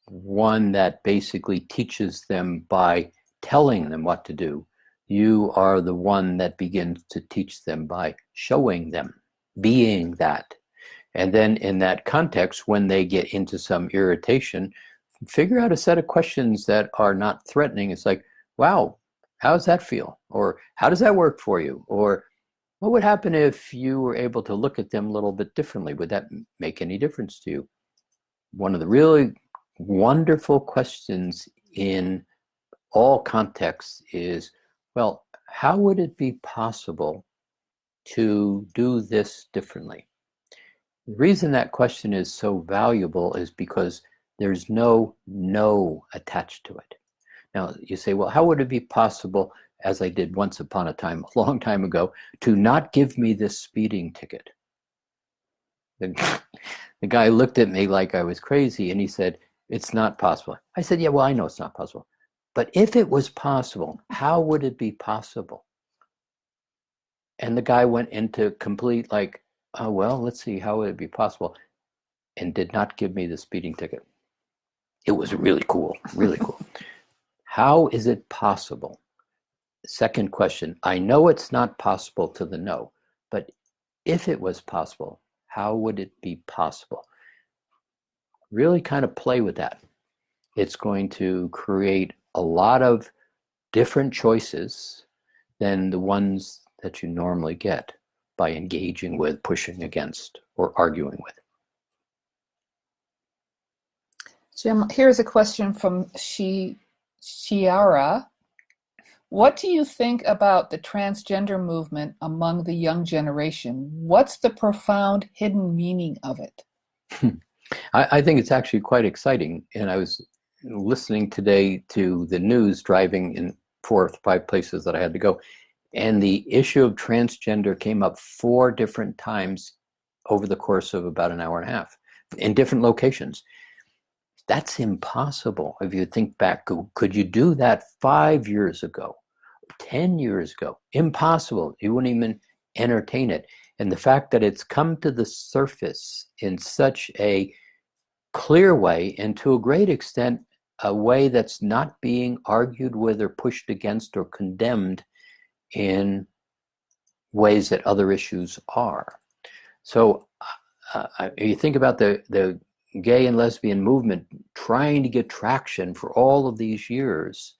one that basically teaches them by telling them what to do. You are the one that begins to teach them by showing them, being that. And then in that context, when they get into some irritation, figure out a set of questions that are not threatening. It's like, wow, how does that feel? Or how does that work for you? Or what would happen if you were able to look at them a little bit differently? Would that make any difference to you? One of the really wonderful questions in all contexts is, well, how would it be possible to do this differently? The reason that question is so valuable is because there's no attached to it. Now, you say, well, how would it be possible, as I did once upon a time, a long time ago, to not give me this speeding ticket? The guy looked at me like I was crazy, and he said, it's not possible. I said, yeah, well, I know it's not possible. But if it was possible, how would it be possible? And the guy went into complete like, oh, well, let's see, how would it be possible? And did not give me the speeding ticket. It was really cool, really cool. How is it possible? Second question, I know it's not possible to the no, but if it was possible, how would it be possible? Really kind of play with that. It's going to create a lot of different choices than the ones that you normally get by engaging with, pushing against, or arguing with. Jim, here's a question from Shiara. What do you think about the transgender movement among the young generation? What's the profound hidden meaning of it? I think it's actually quite exciting. And I was listening today to the news, driving in 4 or 5 places that I had to go. And the issue of transgender came up 4 different times over the course of about an hour and a half in different locations. That's impossible. If you think back, could you do that 5 years ago, 10 years ago? Impossible. You wouldn't even entertain it. And the fact that it's come to the surface in such a clear way, and to a great extent, a way that's not being argued with or pushed against or condemned in ways that other issues are. So you think about the gay and lesbian movement trying to get traction for all of these years,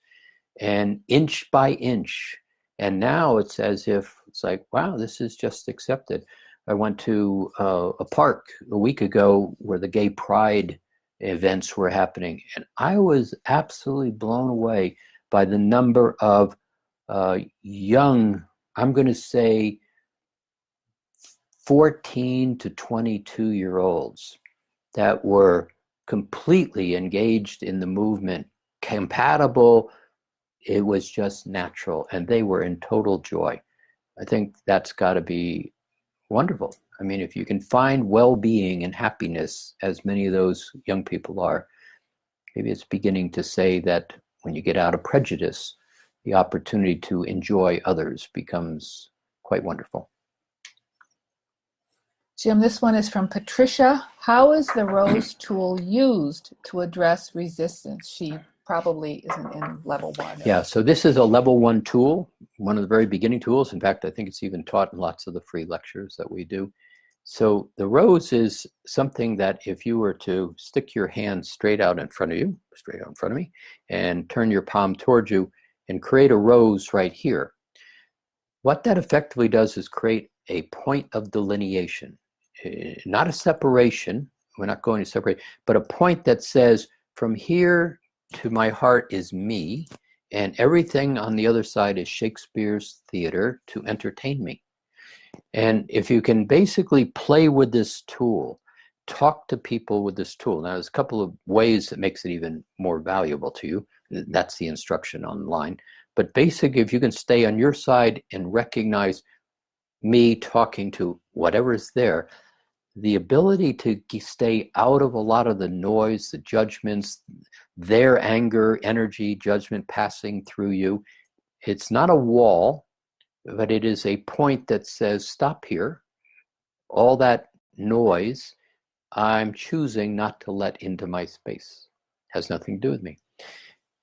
and inch by inch, and now it's as if it's like, wow, this is just accepted. I went to a park a week ago where the gay pride events were happening, and I was absolutely blown away by the number of young, I'm going to say 14 to 22-year-olds that were completely engaged in the movement, compatible. It was just natural, and they were in total joy. I think that's got to be wonderful. I mean, if you can find well-being and happiness, as many of those young people are, maybe it's beginning to say that when you get out of prejudice, the opportunity to enjoy others becomes quite wonderful. Jim, this one is from Patricia. How is the Rose tool used to address resistance? She probably isn't in level 1. Yeah, so this is a level 1 tool, one of the very beginning tools. In fact, I think it's even taught in lots of the free lectures that we do. So the rose is something that if you were to stick your hand straight out in front of you, straight out in front of me, and turn your palm towards you and create a rose right here, what that effectively does is create a point of delineation, not a separation. We're not going to separate, but a point that says from here to my heart is me, and everything on the other side is Shakespeare's theater to entertain me. And if you can basically play with this tool, talk to people with this tool. Now, there's a couple of ways that makes it even more valuable to you. That's the instruction online. But basically, if you can stay on your side and recognize me talking to whatever's there, the ability to stay out of a lot of the noise, the judgments, their anger, energy, judgment passing through you. It's not a wall, but it is a point that says, stop here. All that noise, I'm choosing not to let into my space. Has nothing to do with me.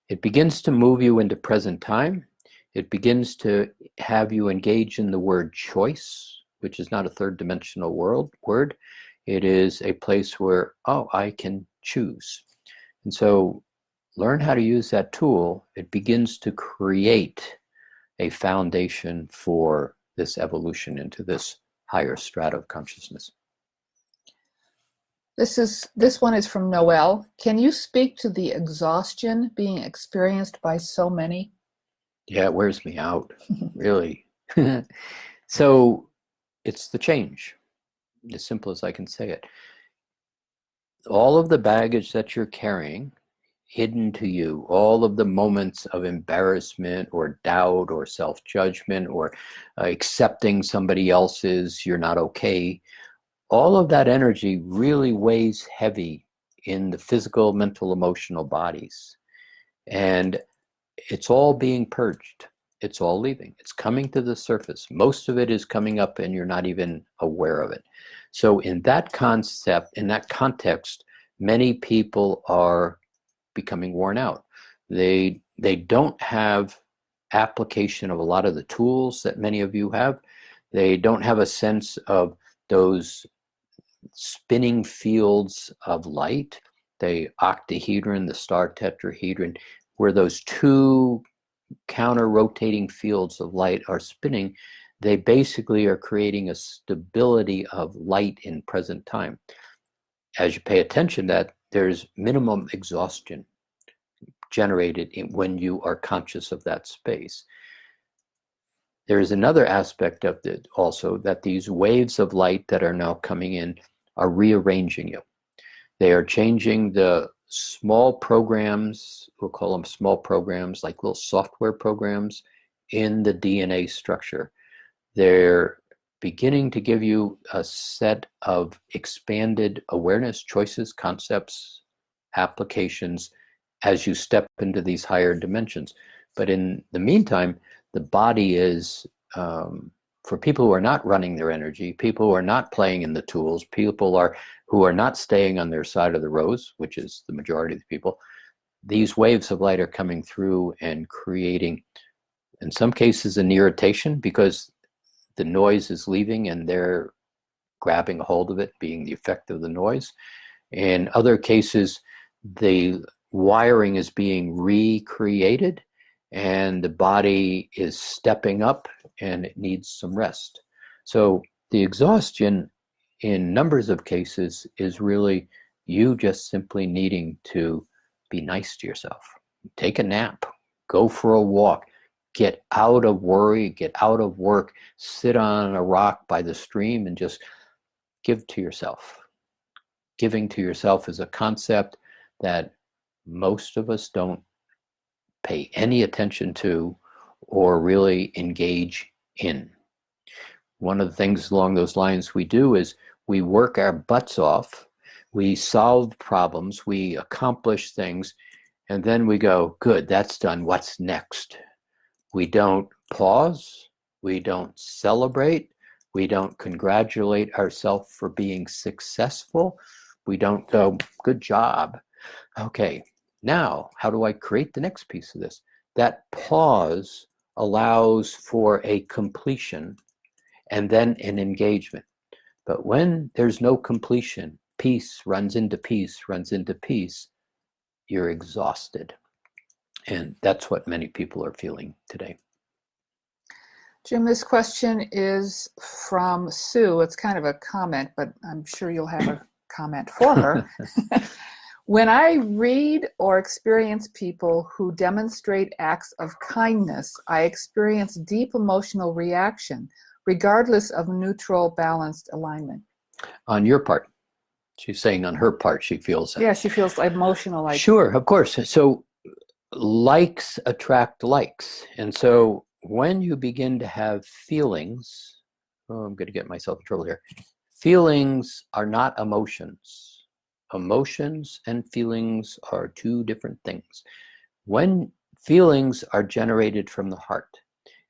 It begins to move you into present time. It begins to have you engage in the word choice, which is not a third dimensional word. It is a place where, oh, I can choose. And so learn how to use that tool. It begins to create a foundation for this evolution into this higher strata of consciousness. This one is from Noel. Can you speak to the exhaustion being experienced by so many? Yeah, it wears me out, really. So it's the change, as simple as I can say it. All of the baggage that you're carrying, hidden to you, all of the moments of embarrassment or doubt or self-judgment or accepting somebody else's, you're not okay, all of that energy really weighs heavy in the physical, mental, emotional bodies. And it's all being purged. It's all leaving. It's coming to the surface. Most of it is coming up and you're not even aware of it. So in that concept, in that context, many people are becoming worn out. They don't have application of a lot of the tools that many of you have. They don't have a sense of those spinning fields of light, the octahedron, the star tetrahedron, where those two counter-rotating fields of light are spinning. They basically are creating a stability of light in present time. As you pay attention to that, there's minimum exhaustion generated when you are conscious of that space. There is another aspect of it also, that these waves of light that are now coming in are rearranging you. They are changing the small programs, we'll call them small programs, like little software programs in the DNA structure. They're beginning to give you a set of expanded awareness, choices, concepts, applications as you step into these higher dimensions. But in the meantime, the body is, for people who are not running their energy, people who are not playing in the tools, people who are not staying on their side of the rose, which is the majority of the people, these waves of light are coming through and creating, in some cases, an irritation because the noise is leaving and they're grabbing a hold of it, being the effect of the noise. In other cases, the wiring is being recreated and the body is stepping up and it needs some rest. So the exhaustion in numbers of cases is really you just simply needing to be nice to yourself. Take a nap, go for a walk, get out of worry, get out of work, sit on a rock by the stream and just give to yourself. Giving to yourself is a concept that most of us don't pay any attention to or really engage in. One of the things along those lines we do is we work our butts off, we solve problems, we accomplish things, and then we go, good, that's done, what's next? We don't pause, we don't celebrate, we don't congratulate ourselves for being successful, we don't go, good job. Okay, now how do I create the next piece of this? That pause allows for a completion and then an engagement. But when there's no completion, peace runs into peace, runs into peace, you're exhausted. And that's what many people are feeling today. Jim, this question is from Sue. It's kind of a comment, but I'm sure you'll have a comment for her. When I read or experience people who demonstrate acts of kindness, I experience deep emotional reaction regardless of neutral, balanced alignment. On your part. She's saying on her part she feels it. Yeah, she feels emotional. Sure, of course. So likes attract likes. And so when you begin to have feelings, I'm going to get myself in trouble here. Feelings are not emotions. Emotions and feelings are two different things. When feelings are generated from the heart,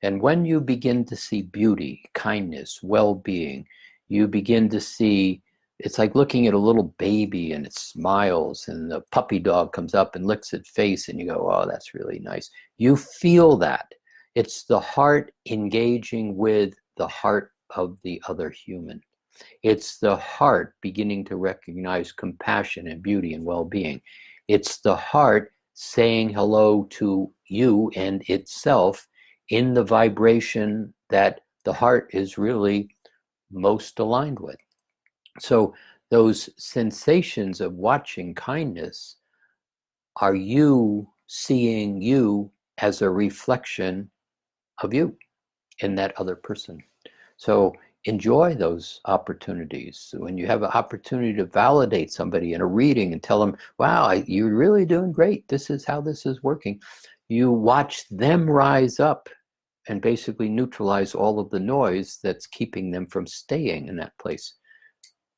and when you begin to see beauty, kindness, well-being, you begin to see, it's like looking at a little baby and it smiles and the puppy dog comes up and licks its face and you go, oh, that's really nice. You feel that. It's the heart engaging with the heart of the other human. It's the heart beginning to recognize compassion and beauty and well-being. It's the heart saying hello to you and itself in the vibration that the heart is really most aligned with. So those sensations of watching kindness are you seeing you as a reflection of you in that other person. So enjoy those opportunities. When you have an opportunity to validate somebody in a reading and tell them, wow, you're really doing great. This is how this is working. You watch them rise up and basically neutralize all of the noise that's keeping them from staying in that place.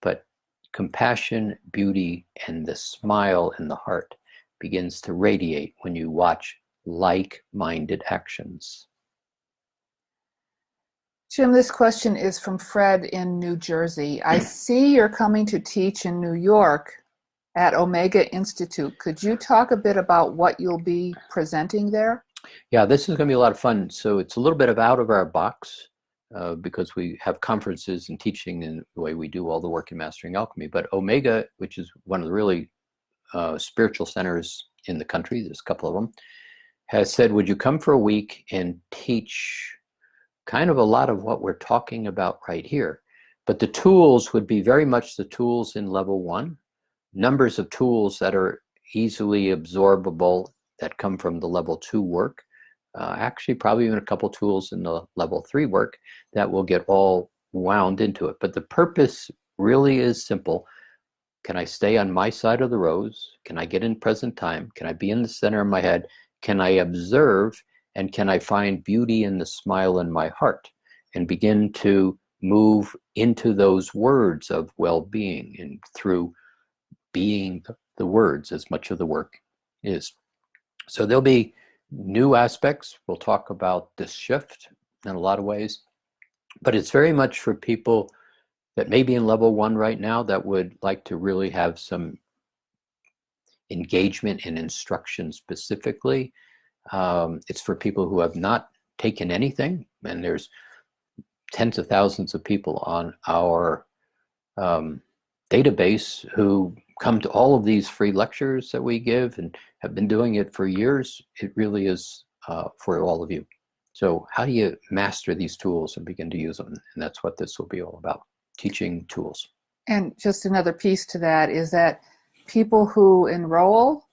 But compassion, beauty, and the smile in the heart begins to radiate when you watch like-minded actions. Jim, this question is from Fred in New Jersey. I see you're coming to teach in New York at Omega Institute. Could you talk a bit about what you'll be presenting there? Yeah, this is going to be a lot of fun. So it's a little bit of out of our box because we have conferences and teaching in the way we do all the work in Mastering Alchemy. But Omega, which is one of the really spiritual centers in the country, there's a couple of them, has said, would you come for a week and teach kind of a lot of what we're talking about right here? But the tools would be very much the tools in level 1, numbers of tools that are easily absorbable that come from the level 2 work. Actually, probably even a couple tools in the level 3 work that will get all wound into it. But the purpose really is simple. Can I stay on my side of the rose? Can I get in present time? Can I be in the center of my head? Can I observe? And can I find beauty in the smile in my heart and begin to move into those words of well-being and through being the words as much of the work is. So there'll be new aspects. We'll talk about this shift in a lot of ways, but it's very much for people that may be in level 1 right now that would like to really have some engagement and instruction specifically. It's for people who have not taken anything, and there's tens of thousands of people on our database who come to all of these free lectures that we give and have been doing it for years. It really is for all of you. So how do you master these tools and begin to use them? And that's what this will be all about, teaching tools. And just another piece to that is that people who enroll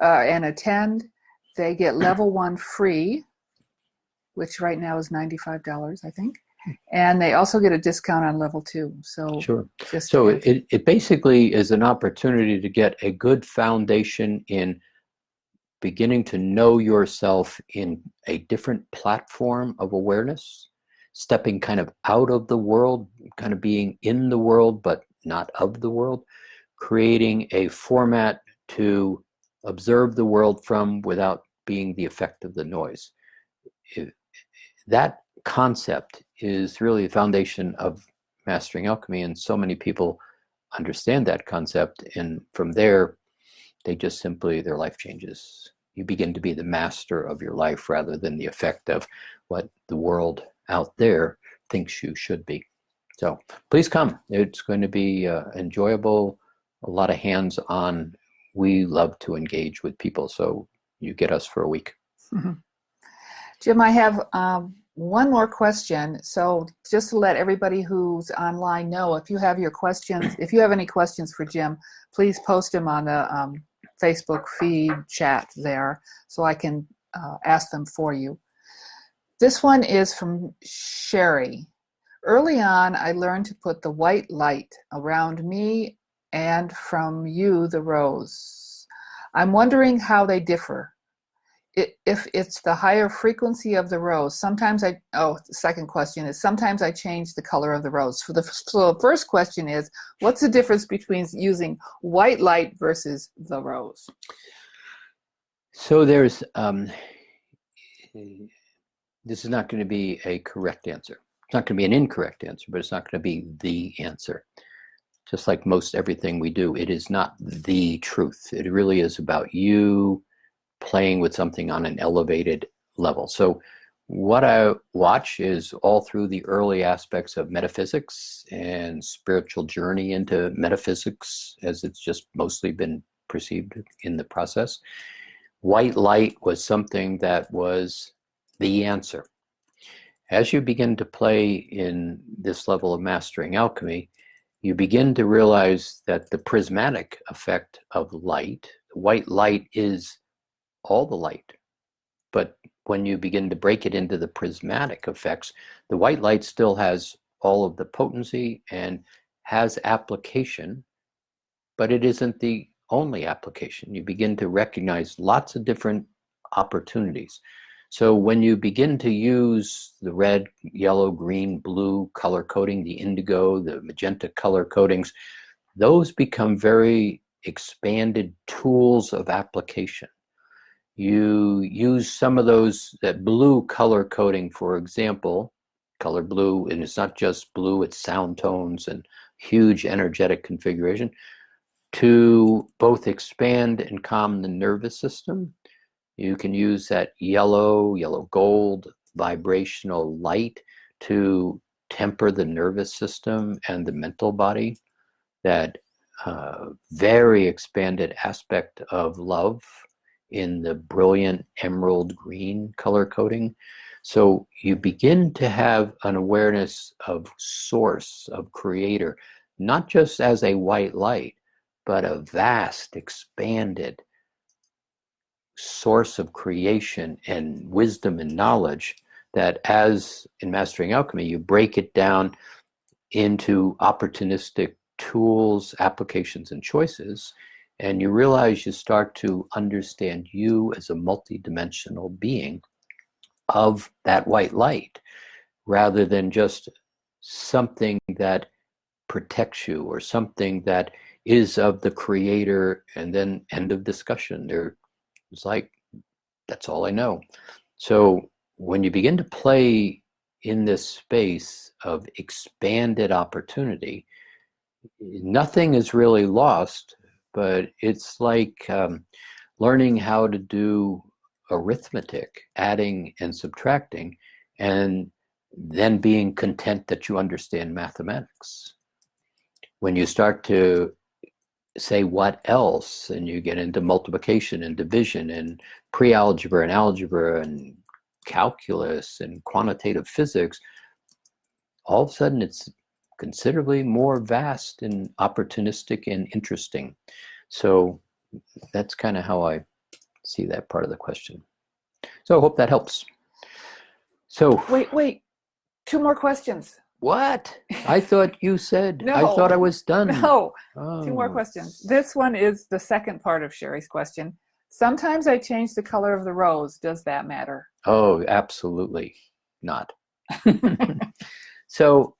and attend, they get level 1 free, which right now is $95, I think. And they also get a discount on level 2. So sure. So it basically is an opportunity to get a good foundation in beginning to know yourself in a different platform of awareness, stepping kind of out of the world, kind of being in the world, but not of the world, creating a format to observe the world from without being the effect of the noise. That concept is really the foundation of Mastering Alchemy, and so many people understand that concept, and from there they just simply, their life changes. You begin to be the master of your life rather than the effect of what the world out there thinks you should be. So please come. It's going to be enjoyable, a lot of hands-on. We love to engage with people, so you get us for a week. Mm-hmm. Jim, I have one more question. So just to let everybody who's online know, if you have your questions, if you have any questions for Jim, please post them on the Facebook feed chat there so I can ask them for you. This one is from Sherry. Early on, I learned to put the white light around me and from you, the rose. I'm wondering how they differ. If it's the higher frequency of the rose, the second question is, sometimes I change the color of the rose. So the first question is, what's the difference between using white light versus the rose? So there's, this is not going to be a correct answer. It's not going to be an incorrect answer, but it's not going to be the answer. Just like most everything we do, it is not the truth. It really is about you playing with something on an elevated level. So what I watch is all through the early aspects of metaphysics and spiritual journey into metaphysics, as it's just mostly been perceived in the process. White light was something that was the answer. As you begin to play in this level of mastering alchemy, you begin to realize that the prismatic effect of light, white light, is all the light. But when you begin to break it into the prismatic effects, the white light still has all of the potency and has application, but it isn't the only application. You begin to recognize lots of different opportunities. So when you begin to use the red, yellow, green, blue color coding, the indigo, the magenta color codings, those become very expanded tools of application. You use some of those, that blue color coding, for example, color blue, and it's not just blue, it's sound tones and huge energetic configuration, to both expand and calm the nervous system. You can use that yellow gold vibrational light to temper the nervous system and the mental body. That very expanded aspect of love in the brilliant emerald green color coding. So you begin to have an awareness of source, of creator, not just as a white light, but a vast, expanded source of creation and wisdom and knowledge, that, as in Mastering Alchemy, you break it down into opportunistic tools, applications, and choices, and you realize you start to understand you as a multidimensional being of that white light, rather than just something that protects you or something that is of the creator, and then end of discussion. It's like, that's all I know. So when you begin to play in this space of expanded opportunity, nothing is really lost, but it's like learning how to do arithmetic, adding and subtracting, and then being content that you understand mathematics. When you start to say what else, and you get into multiplication and division and pre-algebra and algebra and calculus and quantitative physics, all of a sudden it's considerably more vast and opportunistic and interesting. So that's kind of how I see that part of the question. So I hope that helps. So wait, 2 more questions. What? I thought you said, No. I thought I was done. No, Oh. 2 more questions. This one is the second part of Sherry's question. Sometimes I change the color of the rose. Does that matter? Oh, absolutely not. So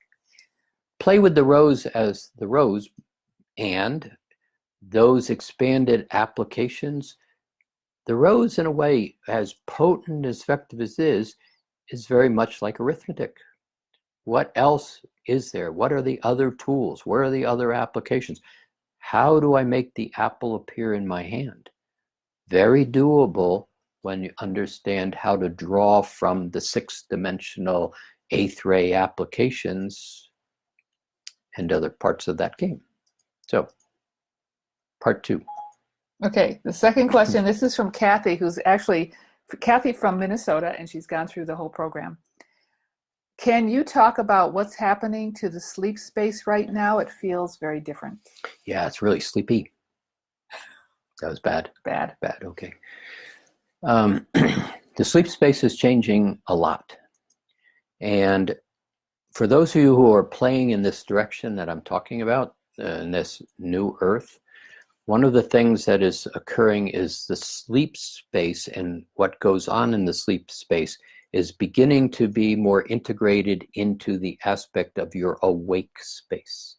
play with the rose as the rose, and those expanded applications. The rose, in a way, as potent, as effective as it is very much like arithmetic. What else is there? What are the other tools? Where are the other applications? How do I make the apple appear in my hand? Very doable when you understand how to draw from the 6-dimensional 8th ray applications and other parts of that game. So, part 2. Okay, the second question, this is from Kathy, who's actually Kathy from Minnesota, and she's gone through the whole program. Can you talk about what's happening to the sleep space right now? It feels very different. Yeah, it's really sleepy. That was bad. Bad. Okay. The sleep space is changing a lot. And for those of you who are playing in this direction that I'm talking about, in this new earth, one of the things that is occurring is the sleep space, and what goes on in the sleep space is beginning to be more integrated into the aspect of your awake space.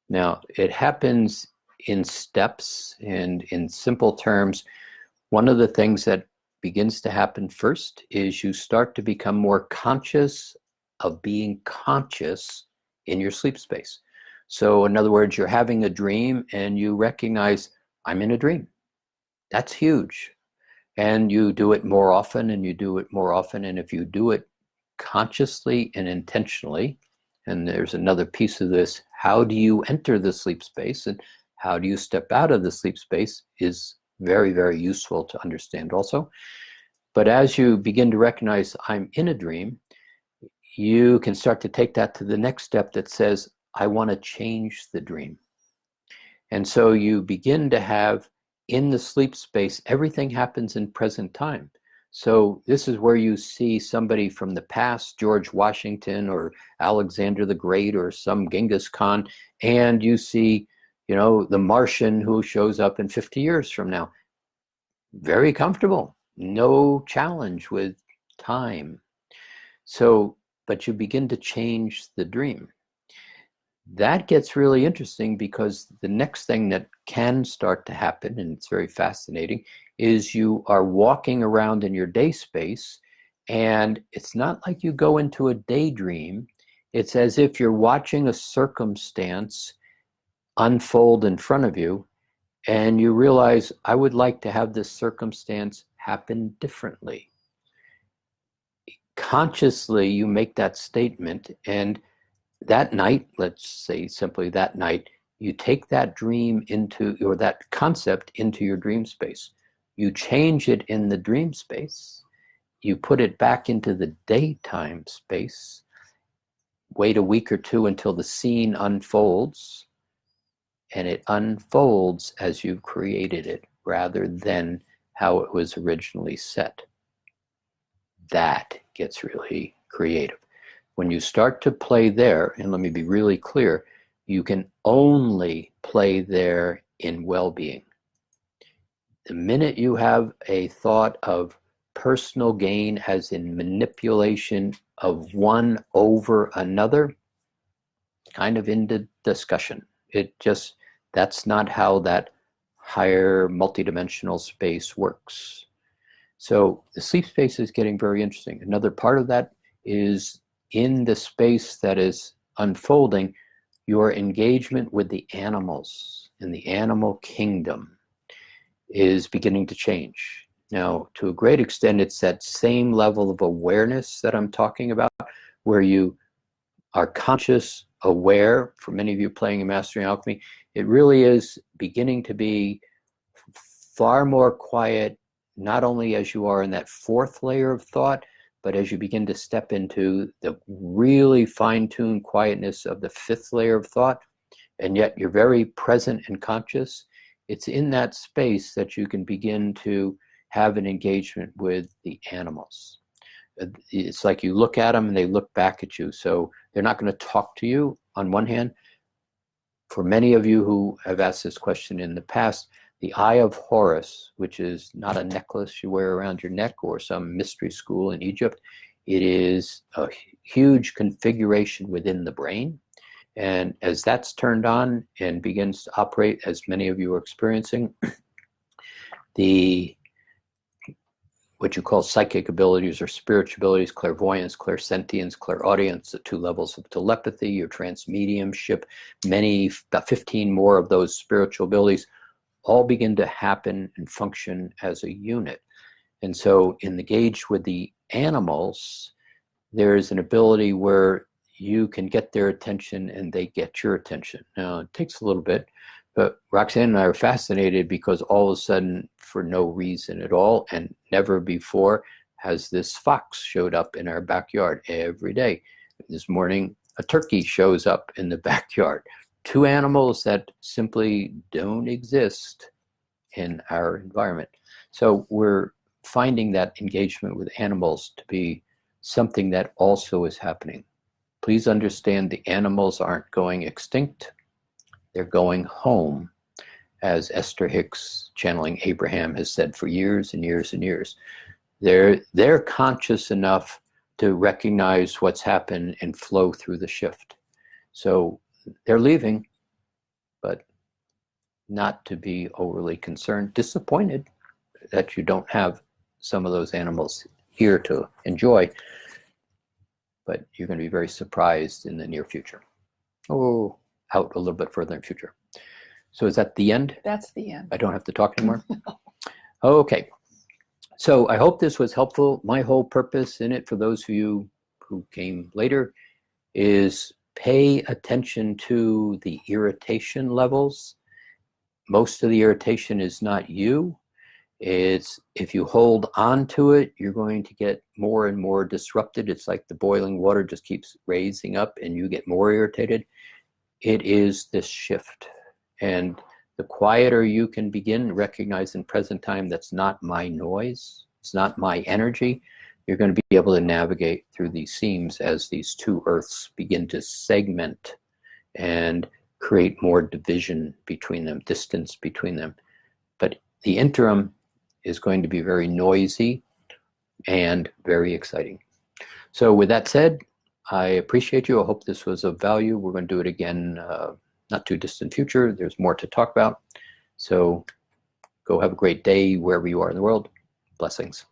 Now, it happens in steps, and in simple terms, one of the things that begins to happen first is you start to become more conscious of being conscious in your sleep space. So in other words, you're having a dream and you recognize, I'm in a dream. That's huge. And you do it more often and you do it more often. And if you do it consciously and intentionally, and there's another piece of this, how do you enter the sleep space and how do you step out of the sleep space is very, very useful to understand also. But as you begin to recognize I'm in a dream, you can start to take that to the next step that says, I want to change the dream. And so you begin to have in the sleep space, everything happens in present time. So this is where you see somebody from the past, George Washington or Alexander the Great or some Genghis Khan, and you see, the Martian who shows up in 50 years from now. Very comfortable, no challenge with time. So, but you begin to change the dream. That gets really interesting because the next thing that can start to happen, and it's very fascinating, is you are walking around in your day space, and it's not like you go into a daydream. It's as if you're watching a circumstance unfold in front of you, and you realize, I would like to have this circumstance happen differently. Consciously, you make that statement, and that night, let's say simply that night, you take that dream into, or that concept into your dream space. You change it in the dream space. You put it back into the daytime space. Wait a week or two until the scene unfolds. And it unfolds as you've created it rather than how it was originally set. That gets really creative. When you start to play there, and let me be really clear, you can only play there in well-being. The minute you have a thought of personal gain, as in manipulation of one over another, kind of into discussion. That's not how that higher multidimensional space works. So the sleep space is getting very interesting. Another part of that is in the space that is unfolding, your engagement with the animals in the animal kingdom is beginning to change. Now, to a great extent, it's that same level of awareness that I'm talking about, where you are conscious, aware. For many of you playing in Mastering Alchemy, it really is beginning to be far more quiet, not only as you are in that fourth layer of thought, but as you begin to step into the really fine-tuned quietness of the fifth layer of thought, and yet you're very present and conscious, it's in that space that you can begin to have an engagement with the animals. It's like you look at them and they look back at you. So they're not going to talk to you on one hand. For many of you who have asked this question in the past, the Eye of Horus, which is not a necklace you wear around your neck or some mystery school in Egypt, it is a huge configuration within the brain. And as that's turned on and begins to operate, as many of you are experiencing, what you call psychic abilities or spiritual abilities, clairvoyance, clairsentience, clairaudience, the 2 levels of telepathy, your transmediumship, about 15 more of those spiritual abilities, all begin to happen and function as a unit. And so in the gauge with the animals, there is an ability where you can get their attention and they get your attention. Now, it takes a little bit, but Roxanne and I are fascinated because all of a sudden, for no reason at all, and never before, has this fox showed up in our backyard every day. This morning, a turkey shows up in the backyard. 2 animals that simply don't exist in our environment. So we're finding that engagement with animals to be something that also is happening. please understand the animals aren't going extinct. They're going home, as Esther Hicks, channeling Abraham, has said for years and years and years. They're conscious enough to recognize what's happened and flow through the shift. So they're leaving, but not to be overly concerned, disappointed that you don't have some of those animals here to enjoy, but you're going to be very surprised in the near future. Oh, out a little bit further in the future. So is that the end? That's the end. I don't have to talk anymore? Okay. So I hope this was helpful. My whole purpose in it, for those of you who came later, is pay attention to the irritation levels. Most of the irritation is not you. It's if you hold on to it, you're going to get more and more disrupted. It's like the boiling water just keeps raising up and you get more irritated. It is this shift. And the quieter you can begin, recognize in present time that's not my noise, it's not my energy, you're going to be able to navigate through these seams as these two earths begin to segment and create more division between them, distance between them. But the interim is going to be very noisy and very exciting. So with that said, I appreciate you. I hope this was of value. We're going to do it again not too distant future. There's more to talk about. So go have a great day wherever you are in the world. Blessings.